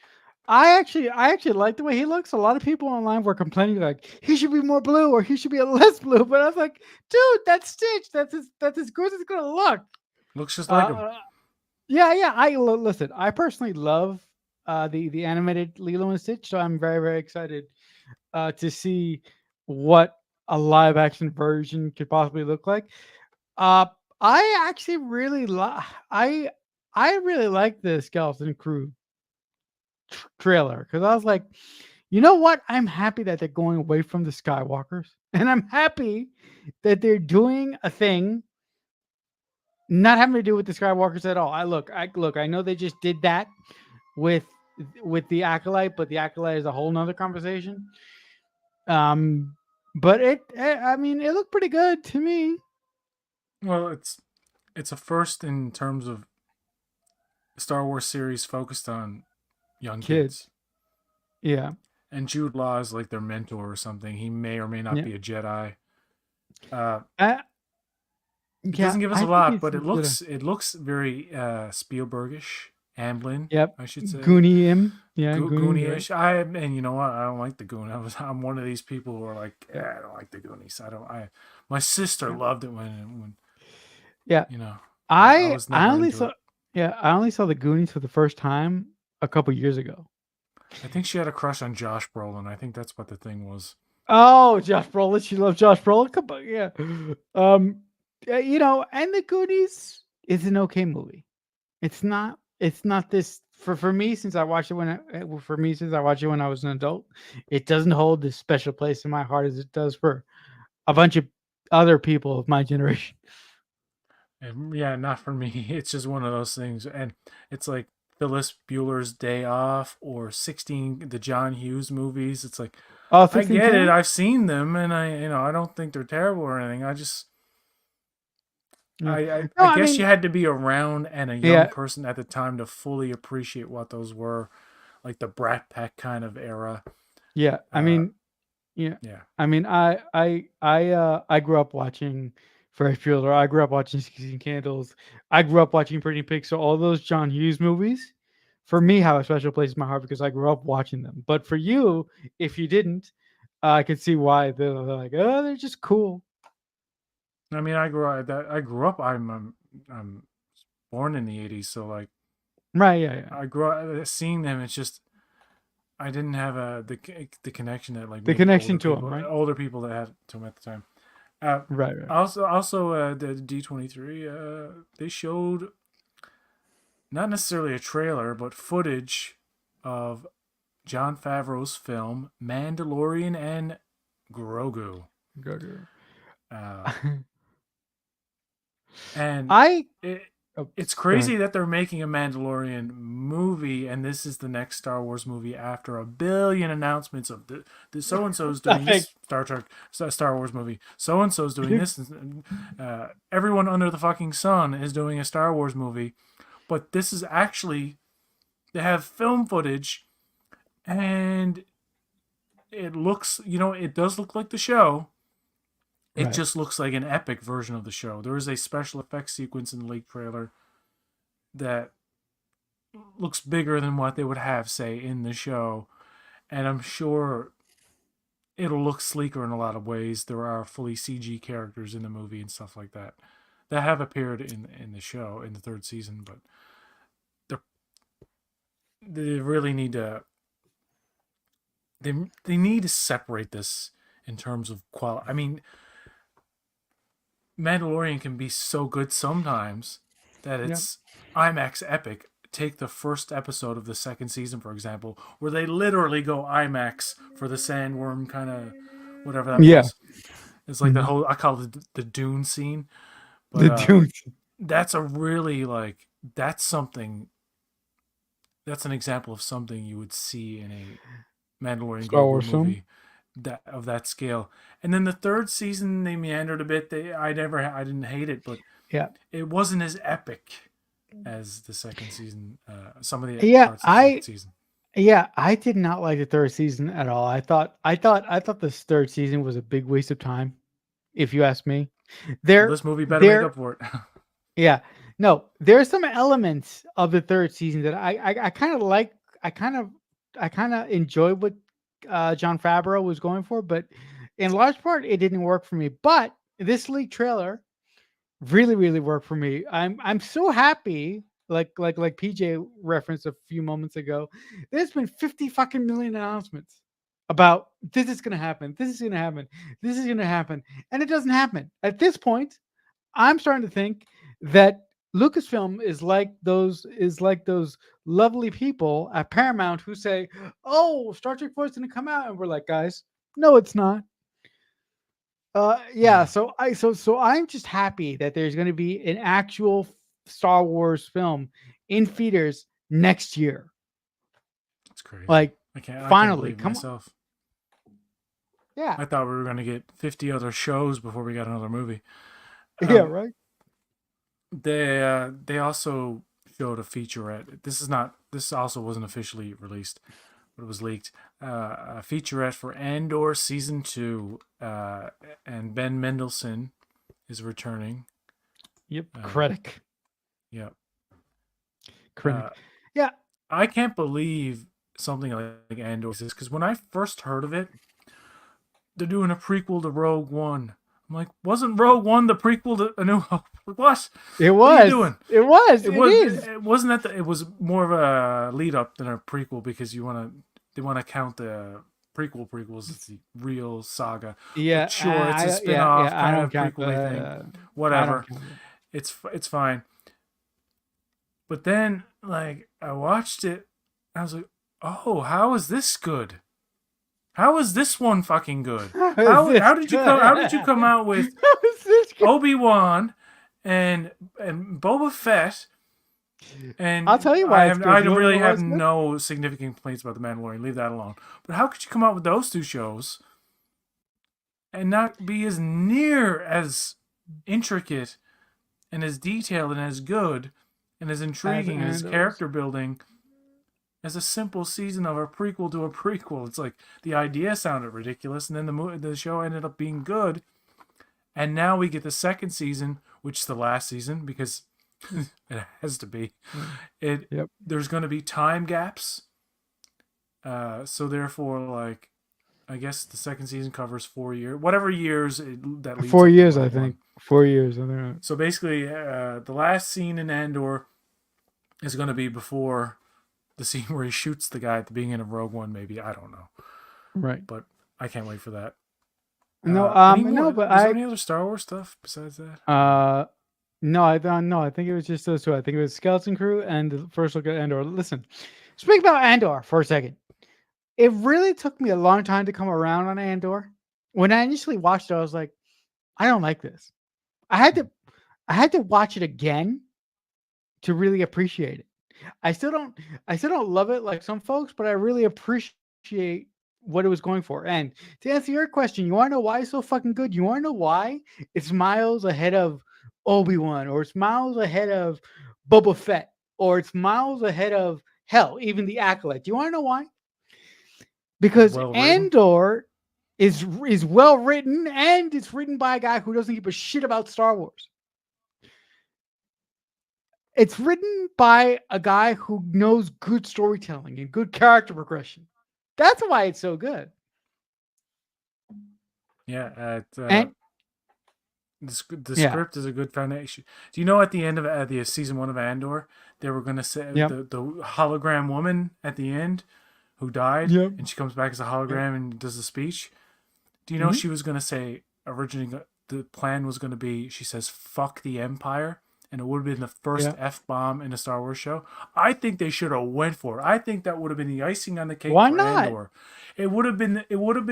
I actually like the way he looks. A lot of people online were complaining like he should be more blue or he should be a less blue. But I was like, dude, that's Stitch. That's as good as it's gonna look. Looks just like him. Uh, yeah, yeah. Listen. I personally love the animated Lilo and Stitch, so I'm very very excited to see what a live action version could possibly look like. Uh, I actually really like I really like the Skeleton Crew trailer because I was like, you know what? I'm happy that they're going away from the Skywalkers, and I'm happy that they're doing a thing not having to do with the Skywalkers at all. I look. I know they just did that with the Acolyte, but the Acolyte is a whole nother conversation. Um, but I mean, it looked pretty good to me. Well, it's a first in terms of Star Wars series focused on young Kids, kids. yeah, And Jude Law is like their mentor or something. He may or may not yeah. be a Jedi. Uh, I, it yeah, doesn't give us I a think lot, he's but it good. looks very Spielbergish, Amblin, Yep, I should say, Goonie him, yeah, Goonies, right? Goonie-ish. And you know what? I don't like the Goon. I'm one of these people who are like, Yeah, I don't like the Goonies. I don't. I My sister yeah, loved it when yeah. you know. I I was I never only into saw it. yeah I only saw the Goonies for the first time a couple years ago. I think she had a crush on Josh Brolin. I think that's what the thing was. Oh, Josh Brolin. She loves Josh Brolin. Come on, yeah. Um, and the Goonies is an okay movie. It's not. It's not this for me since I watched it for me since I watched it when I was an adult. It doesn't hold this special place in my heart as it does for a bunch of other people of my generation. And yeah, not for me. It's just one of those things, and it's like Phyllis Bueller's Day Off or 16, the John Hughes movies. It's like Oh, I sixteen get it. candles. I've seen them, and I don't think they're terrible or anything. I just Yeah. No, I I guess you mean, had to be around and a young yeah, person at the time to fully appreciate what those were, like the Brat Pack kind of era. yeah. I Uh, mean, yeah. yeah, I mean, I grew up watching Ferris Bueller. I grew up watching Sixteen Candles. I grew up watching Pretty Pig. So all those John Hughes movies, for me, have a special place in my heart because I grew up watching them. But for you, if you didn't, I could see why they're like, oh, they're just cool. I mean, I grew up. I'm born in the '80s, so like Right? Yeah, yeah. I grew up seeing them. It's just I didn't have the connection that like The maybe connection to them, right? older people that had to them at the time. Uh, Right, right. also the D23 they showed not necessarily a trailer but footage of Jon Favreau's film Mandalorian and Grogu. Go, go. Uh, and I it oh, it's go ahead. crazy that they're making a Mandalorian movie, and this is the next Star Wars movie after a billion announcements of the so and so's doing Like, this Star Wars movie, so and so's doing this, and everyone under the fucking sun is doing a Star Wars movie, but this is actually they have film footage, and it looks, it does look like the show. It right. just looks like an epic version of the show. There is a special effects sequence in the leak trailer that looks bigger than what they would have, say, in the show. And I'm sure it'll look sleeker in a lot of ways. There are fully CG characters in the movie and stuff like that that have appeared in the show in the third season, but they really need to they need to separate this in terms of quality. I mean, Mandalorian can be so good sometimes that Yeah. it's IMAX epic. Take the first episode of the second season, for example, where they literally go IMAX for the sandworm kind of whatever that Yeah. was. It's like that Mhm. whole, I call it the Dune scene, but The dudes. that's a really like that's something that's an example of something you would see in a Mandalorian Star Grogu Wars film. movie that of that scale. And then the third season they meandered a bit. I didn't hate it, but Yeah. it wasn't as epic as the second season. Some of the Yeah. parts of the second season. Yeah, I did not like the third season at all. I thought this third season was a big waste of time, if you ask me. Well, There this movie better make there up for it. yeah. No, there are some elements of the third season that I kind of like. I kind of I kind of enjoy what John Favreau was going for, but in large part it didn't work for me. But this leak trailer really worked for me. I'm so happy, like PJ referenced a few moments ago. There's been 50 fucking million announcements about this is gonna happen, this is gonna happen, this is gonna happen, and it doesn't happen. At this point, I'm starting to think that Lucasfilm is like those lovely people at Paramount who say, "Oh, Star Trek 4 is going to come out," and we're like, "Guys, no, it's not." Yeah. Yeah, So I'm just happy that there's going to be an actual Star Wars film in theaters next year. it's crazy. Like, I can't finally, believe it come on. myself. Yeah. I thought we were gonna get 50 other shows before we got another movie. Yeah. Um, Right. they also showed a featurette. This also wasn't officially released, but it was leaked. A featurette for Andor season 2, and Ben Mendelsohn is returning. Yep. Uh, Critic. yeah, Critic. uh, Yeah. I can't believe something like Andor exists because when I first heard of it, they're doing a prequel to Rogue One. I'm like, wasn't Rogue One the prequel to A New Hope? What? It What are you was. doing? It was. It It was. is. It wasn't that. It was more of a lead up than a prequel because they want to count the prequels as the real saga. Yeah. But sure, it's a spin Yeah. off Yeah. I kind don't of count prequely thing. the. I don't Whatever. count it. It's fine. But then, like, I watched it. I was like, oh, how is this good? How is this one fucking good? How is this How did you good? come? How did you come out with How is this good? Obi-Wan and Boba Fett? I'll And tell you why it's good. I You want to really know why have it's good? no significant complaints about the Mandalorian. Leave that alone. But how could you come out with those two shows and not be as near as intricate and as detailed and as good and as As intriguing and as Andor's. character building as a simple season of a prequel to a prequel? It's like the idea sounded ridiculous, and then the show ended up being good, and now we get the second season, which is the last season because it has to be. It Yep. There's going to be time gaps, so therefore, like, I guess the second season covers 4 years, whatever years that leads 4 up to years, I Rogue think. One. 4 years, I think. So basically, the last scene in Andor is going to be before the scene where he shoots the guy at the beginning of Rogue One. Maybe, I don't know, Right. but I can't wait for that. No, Any more? no, but Was there any other Star Wars stuff besides that? no, I don't know. I think it was just those two. I think it was Skeleton Crew and the first look at Andor. Listen, speak about Andor for a second. It really took me a long time to come around on Andor. When I initially watched it, I was like, I don't like this. I had to watch it again to really appreciate it. I still don't love it like some folks, but I really appreciate what it was going for. And to answer your question, you want to know why it's so fucking good? You want to know why it's miles ahead of Obi-Wan, or it's miles ahead of Boba Fett, or it's miles ahead of hell, even the Acolyte. Do you want to know why? Because Well written. Andor is well written, and it's written by a guy who doesn't give a shit about Star Wars. It's written by a guy who knows good storytelling and good character progression. That's why it's so good. Yeah, And the yeah, script is a good foundation. Do you know at the end of the season 1 of Andor, they were going to say yep, the hologram woman at the end who died, yep, and she comes back as a yep. hologram and does the speech. Do you know Mhm. she was going to say originally the plan was going to be, she says, fuck the Empire, and it would have been the first Yeah. F-bomb in a Star Wars show? I think they should have went for it. I think that would have been the icing on the cake Why for not? Andor. It would have been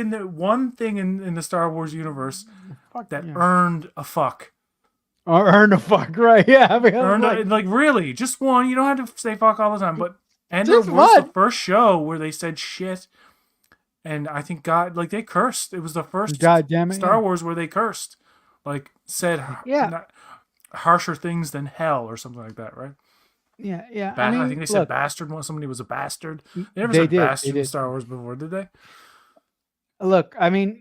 the one thing in the Star Wars universe Fuck that yeah. earned a fuck. Or earn a fuck, right? Yeah, because Like really, just one. You don't have to say fuck all the time, but Andor just was the what? first show where they said shit, and I think God, like, they cursed. It was the first God damn it, yeah. Star Wars where they cursed, like, said Yeah, not harsher things than hell or something like that, right? yeah, yeah. I think they said Look, bastard when somebody was a bastard. They never they said did, they bastard in did. Star Wars before, did they? Look, look, I gotta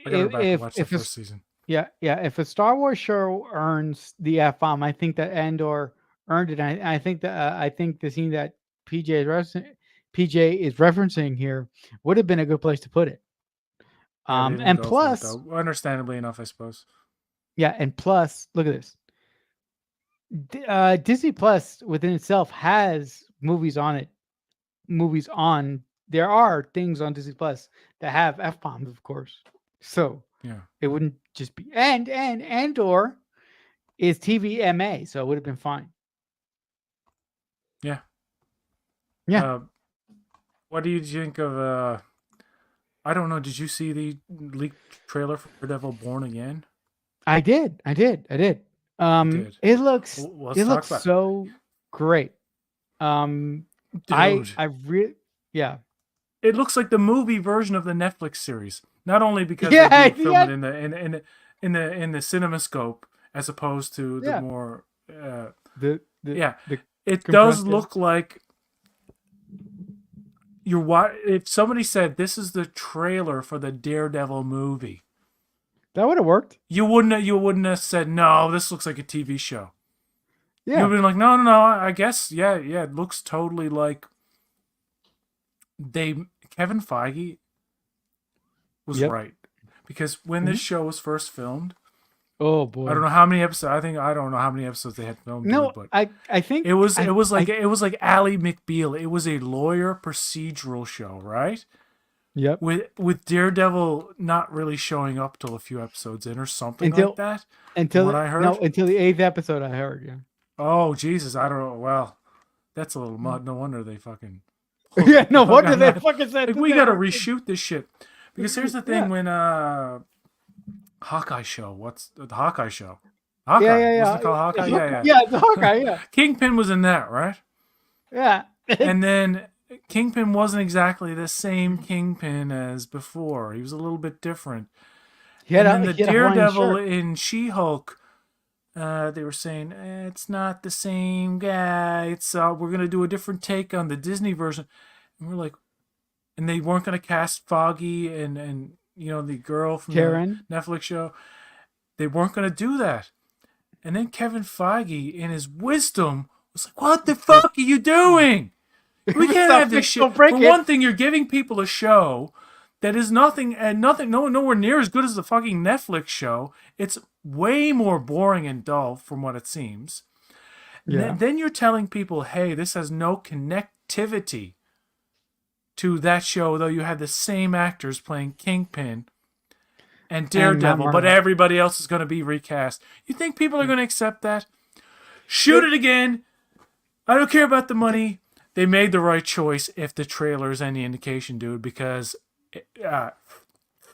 go back and watch the if first season. yeah, if a Star Wars show earns the F bomb, I think that Andor earned it. I think that I think the scene that PJ is referencing here would have been a good place to put it. Yeah, they didn't And go for it plus, though. Understandably enough, I suppose. yeah, and plus, look at this. Disney Plus within itself has movies on it. Movies on There are things on Disney Plus that have F bombs, of course. So Yeah. it wouldn't just be and Andor is TVMA, so it would have been fine. Yeah. Yeah. What do you think of? I don't know. Did you see the leaked trailer for Devil Born Again? I did. You did. It looks Well, let's talk about so great. it. Dude. I really yeah. It looks like the movie version of the Netflix series. Not only because Yeah, they do film yeah, it in the CinemaScope as opposed to the yeah. more The yeah. the It does compressed, yeah. look like if somebody said this is the trailer for the Daredevil movie, That would have worked. you wouldn't have said no, this looks like a TV show. Yeah. You've been like, no. I guess, yeah. It looks totally like Kevin Feige was Yep. right, because when this show was first filmed, Oh boy. I don't know how many episodes. I don't know how many episodes they had filmed. No, but I think it was like Ally McBeal. It was a lawyer procedural show, right? Yep. With Daredevil not really showing up till a few episodes in or something like that. Until what I heard. no, until the 8th episode, I heard. Yeah. Oh Jesus, I don't know. Well, that's a little mud. No wonder they fucking pulled Yeah, the no plug wonder on they that. fucking said Like this we ain't got to working. reshoot this shit. Because here's the Yeah, thing: when Hawkeye show, what's the Hawkeye show? yeah, Hawkeye yeah, wasn't yeah. it called Hawkeye? It's Yeah, Hawkeye. yeah. Yeah, it's Hawkeye. Yeah, Kingpin was in that, right? yeah. And then Kingpin wasn't exactly the same Kingpin as before. He was a little bit different. And then the He had a Hawaiian Daredevil shirt. in She-Hulk, they were saying it's not the same guy. It's we're gonna do a different take on the Disney version. And we're like, and they weren't gonna cast Foggy and the girl from the Karen. Netflix show. They weren't gonna do that. And then Kevin Feige, in his wisdom, was like, "What the Said, fuck are you doing? We can't "Stop have this it! shit." Don't For break it." one thing, you're giving people a show that is nothing and nothing, nowhere near as good as the fucking Netflix show. It's way more boring and dull from what it seems. Yeah, Then you're telling people, hey, this has no connectivity to that show, though you have the same actors playing Kingpin and and Matt Daredevil, but Murdock. everybody else is going to be recast. You think people are going to accept that? Shoot it again. I don't care about the money. They made the right choice if the trailer is any indication, dude, because uh,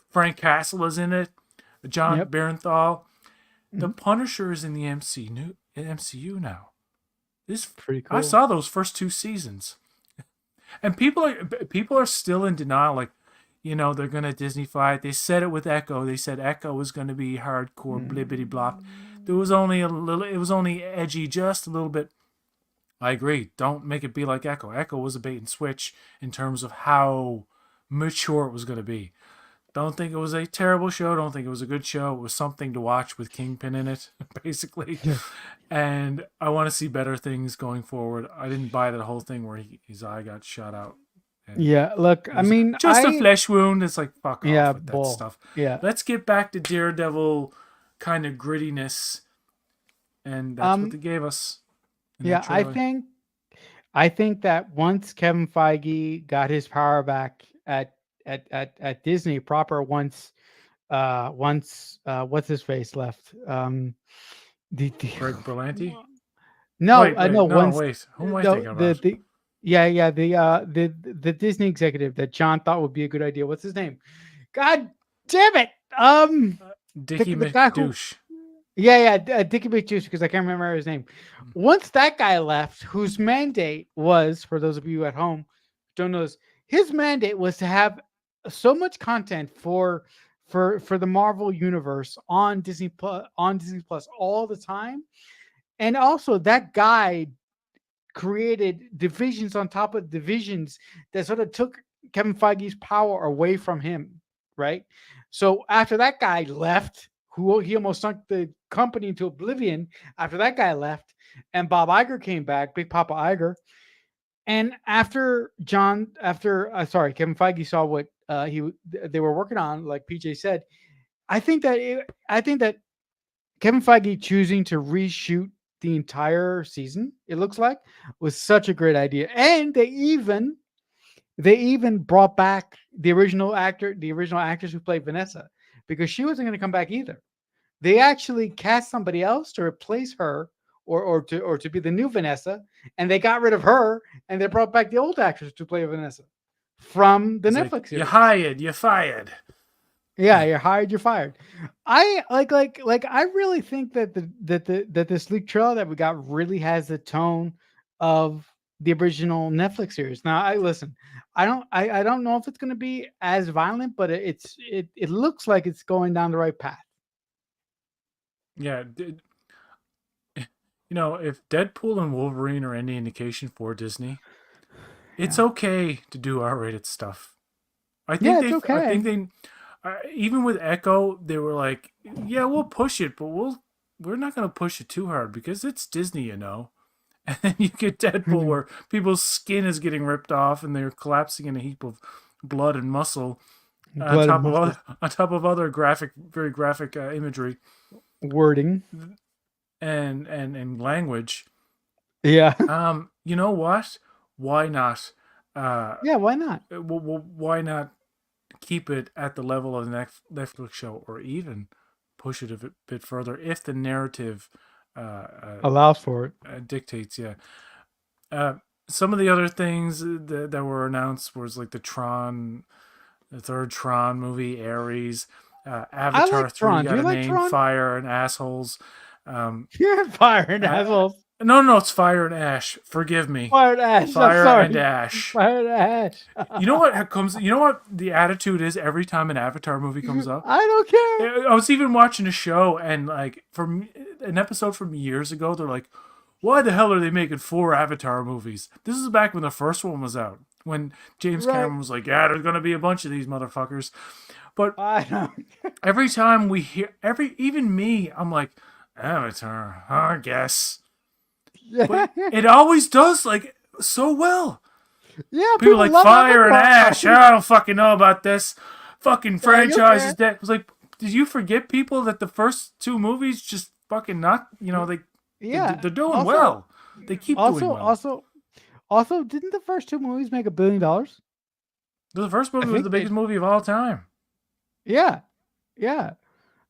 Frank Castle is in it, John Yep. Barenthal. The Mhm. Punisher is in the MCU now. This Pretty I cool. saw those first two seasons, and people are still in denial. Like, they're gonna Disneyfy it. They said it with Echo. They said Echo was gonna be hardcore blibbity blop. There was only a little. It was only edgy, just a little bit. I agree. Don't make it be like Echo. Echo was a bait and switch in terms of how mature it was going to be. Don't think it was a terrible show. Don't think it was a good show. It was something to watch with Kingpin in it, basically. Yeah. And I want to see better things going forward. I didn't buy that whole thing where his eye got shot out. And Yeah. Look, it I was mean, just a flesh wound. It's like, fuck yeah, off with that bull. stuff. Yeah. Let's get back to Daredevil kind of grittiness. And that's what Um. they gave us in that Yeah. trailer. I think that once Kevin Feige got his power back at Disney proper, what's his face left, the Greg Berlanti? no, Wait, no, no, once wait. Who am I no thinking about? the yeah, yeah, the Disney executive that John thought would be a good idea. What's his name? God damn it! Dickie The guy who, McDouche. yeah, yeah, Dickie McJuice, because I can't remember his name. Once that guy left, whose mandate was, for those of you at home who don't know this, his mandate was to have so much content for the Marvel universe on Disney Plus all the time. And also that guy created divisions on top of divisions that sort of took Kevin Feige's power away from him, right? So after that guy left, who he almost sunk the company into oblivion, after that guy left, and Bob Iger came back, Big Papa Iger, and Kevin Feige saw what they were working on, like PJ said, I think that Kevin Feige choosing to reshoot the entire season, it looks like, was such a great idea. And they even brought back the original actress who played Vanessa, because she wasn't going to come back either. They actually cast somebody else to replace her, or to be the new Vanessa, and they got rid of her and they brought back the old actress to play Vanessa from the It's like, Netflix you series. hired, you fired. Yeah, you're hired, you're fired. I like I really think that this leak trailer that we got really has the tone of the original Netflix series. Now, I listen. I don't know if it's going to be as violent, but it looks like it's going down the right path. Yeah, if Deadpool and Wolverine are any indication for Disney, it's Yeah. okay to do R-rated stuff. Yeah, it's I okay. think they, even with Echo, they were like, yeah, we'll push it, but we're not gonna push it too hard because it's Disney. And then you get Deadpool where people's skin is getting ripped off and they're collapsing in a heap of blood and muscle Blood and muscle on top of other very graphic imagery wording. and language. Yeah. You know what? Why not? Uh, Yeah, why not? why not keep it at the level of the Netflix show, or even push it a bit further if the narrative allows for it. dictates. Yeah. Uh, some of the other things that were announced was like the third Tron movie, Ares, I Avatar like 3 Tron. Do got you a like name, Tron? Fire and Assholes. Um, You're firing uh, assholes. no, it's Fire and Ash. Forgive me. Fired Ash. I'm Fire and sorry. Ash. Fired Ash. You know what comes? You know what the attitude is every time an Avatar movie comes up. I don't care. I was even watching a show, and like from an episode from years ago, they're like, "Why the hell are they making 4 Avatar movies?" This is back when the first one was out, when James Right. Cameron was like, "Yeah, there's gonna be a bunch of these motherfuckers." But I don't. every time we hear, even me, I'm like, Avatar, I guess. But Yeah. it always does like so well. Yeah. People People like love Fire and Avatar. Ash. I don't fucking know about this. Fucking Yeah, you franchise is can. dead. It was like, did you forget, people, that the first 2 movies just fucking not, Yeah. they're doing Also, well. They keep doing also, well. also, also, didn't the first 2 movies make $1 billion? The first I movie was the think they. biggest movie of all time. Yeah. Yeah.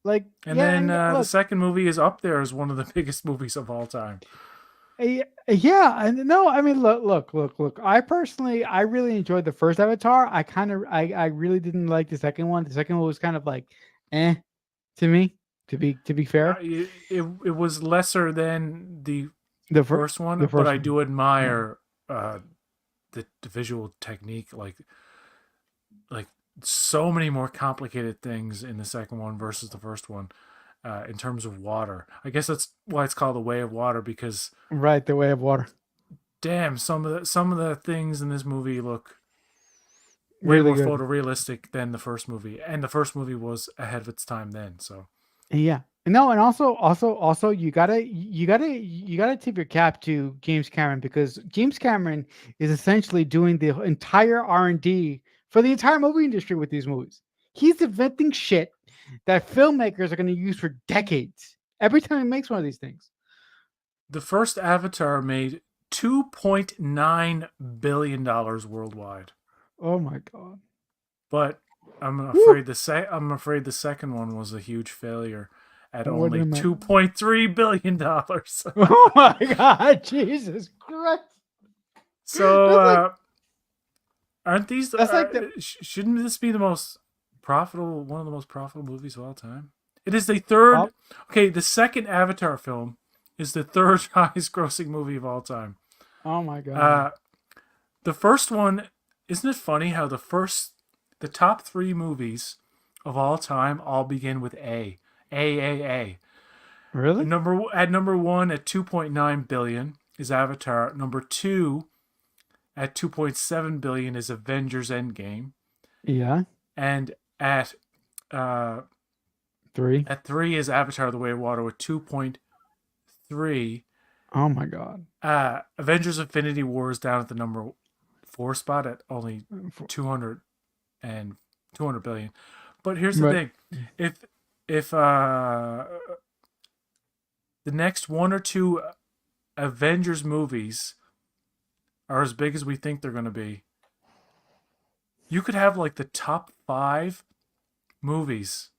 Like, And yeah. then And the look, second movie is up there as one of the biggest movies of all time. yeah, and no, I mean, look. I really enjoyed the first Avatar. I really didn't like the second one. The second one was kind of like, eh, to me. To be fair, It was lesser than the the first the one, but first I one. do Yeah. admire the visual technique. Like so many more complicated things in the second one versus the first one, in terms of water. I guess that's why it's called the Way of Water, because Right, the Way of Water. damn, some of the things in this movie look way Really more good. photorealistic than the first movie, and the first movie was ahead of its time then. So Yeah. No, and also, you gotta tip your cap to James Cameron, because James Cameron is essentially doing the entire R&D for the entire movie industry with these movies. He's inventing shit that filmmakers are going to use for decades every time he makes one of these things. the first Avatar made $2.9 billion worldwide, Oh my god. but Woo! I'm afraid the second one was a huge failure at What only am I? $2.3 billion. Oh my god, Jesus Christ. So That's like aren't these? that's like the Shouldn't this be the most profitable, one of the most profitable movies of all time? It is the third. prop. Okay, the second Avatar film is the third highest grossing movie of all time. Oh my god. Uh, the first one, isn't it funny how the top 3 movies of all time all begin with A. A. Really? Number one at 2.9 billion is Avatar. Number two at 2.7 billion is Avengers Endgame, Yeah. and uh, 3. at 3 is Avatar: The Way of Water with 2.3. Oh my god. Avengers: Infinity War is down at the number 4 spot at only F- 200 and 200 billion. But here's the Right. thing: if the next 1 or 2 Avengers movies are as big as we think they're going to be, you could have like the top 5 movies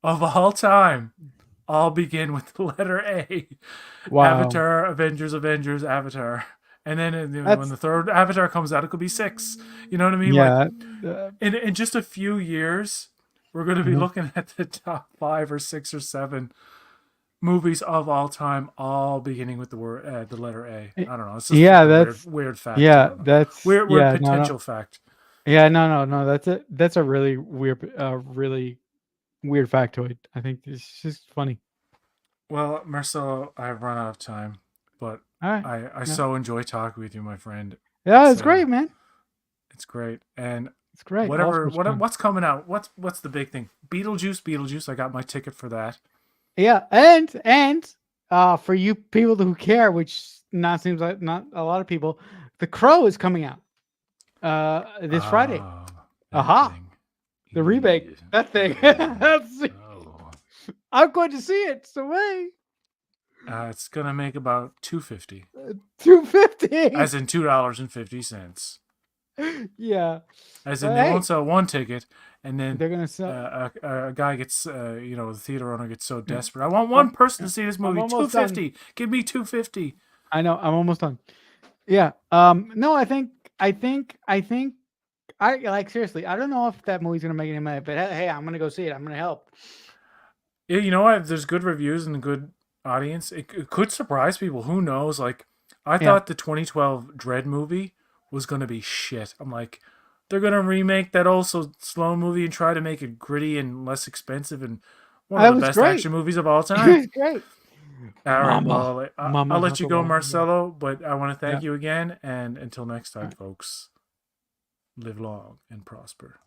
of all time all begin with the letter A. Wow. Avatar, Avengers, Avatar. And then when That's the third Avatar comes out, it could be 6. You know what I mean? Like yeah. Uh, in just a few years, we're going to be mhm. looking at the top 5 or 6 or 7 movies of all time, all beginning with the letter A. Eh, I don't know. It's just Yeah, like a that's weird fact. I yeah, don't know. that's Weird yeah, no, no. potential fact. Yeah, no. That's a really weird really weird factoid. I think it's just funny. Well, Marcelo, I've run out of time, but All right. I Yeah. so enjoy talking with you, my friend. Yeah, it's great, man. It's great. And It's great. Awesome. what's coming out? What's the big thing? Beetlejuice. I got my ticket for that. Yeah, and for you people who care, which not seems like not a lot of people, The Crow is coming out this Friday. Oh, that Aha. thing. The remake. That thing. Oh. I'm going to see it. So hey, It's gonna make about $2.50, 250. as in $2.50. Yeah. As in they Hey. won't sell one ticket, and then They're gonna sell. a guy gets, the theater owner gets so Yeah. desperate. I want one person to see this I'm movie. almost 250. done. Give me 250. I know. I'm almost done. Yeah. No, I think I like seriously. I don't know if that movie's gonna make any money, but hey, I'm gonna go see it. I'm gonna help. Yeah, you know what? There's good reviews and a good audience. It could surprise people. Who knows? Like, I Yeah. thought the 2012 Dread movie was gonna be shit. I'm like, they're gonna remake that also slow movie and try to make it gritty and less expensive and one of That the was best great. action movies of all It time. was great. All right, Mama. well, I'll Mama's let not you the go, one. Yeah. Marcelo, but I want to Yeah. thank you again. And until next All time, right. folks, live long and prosper.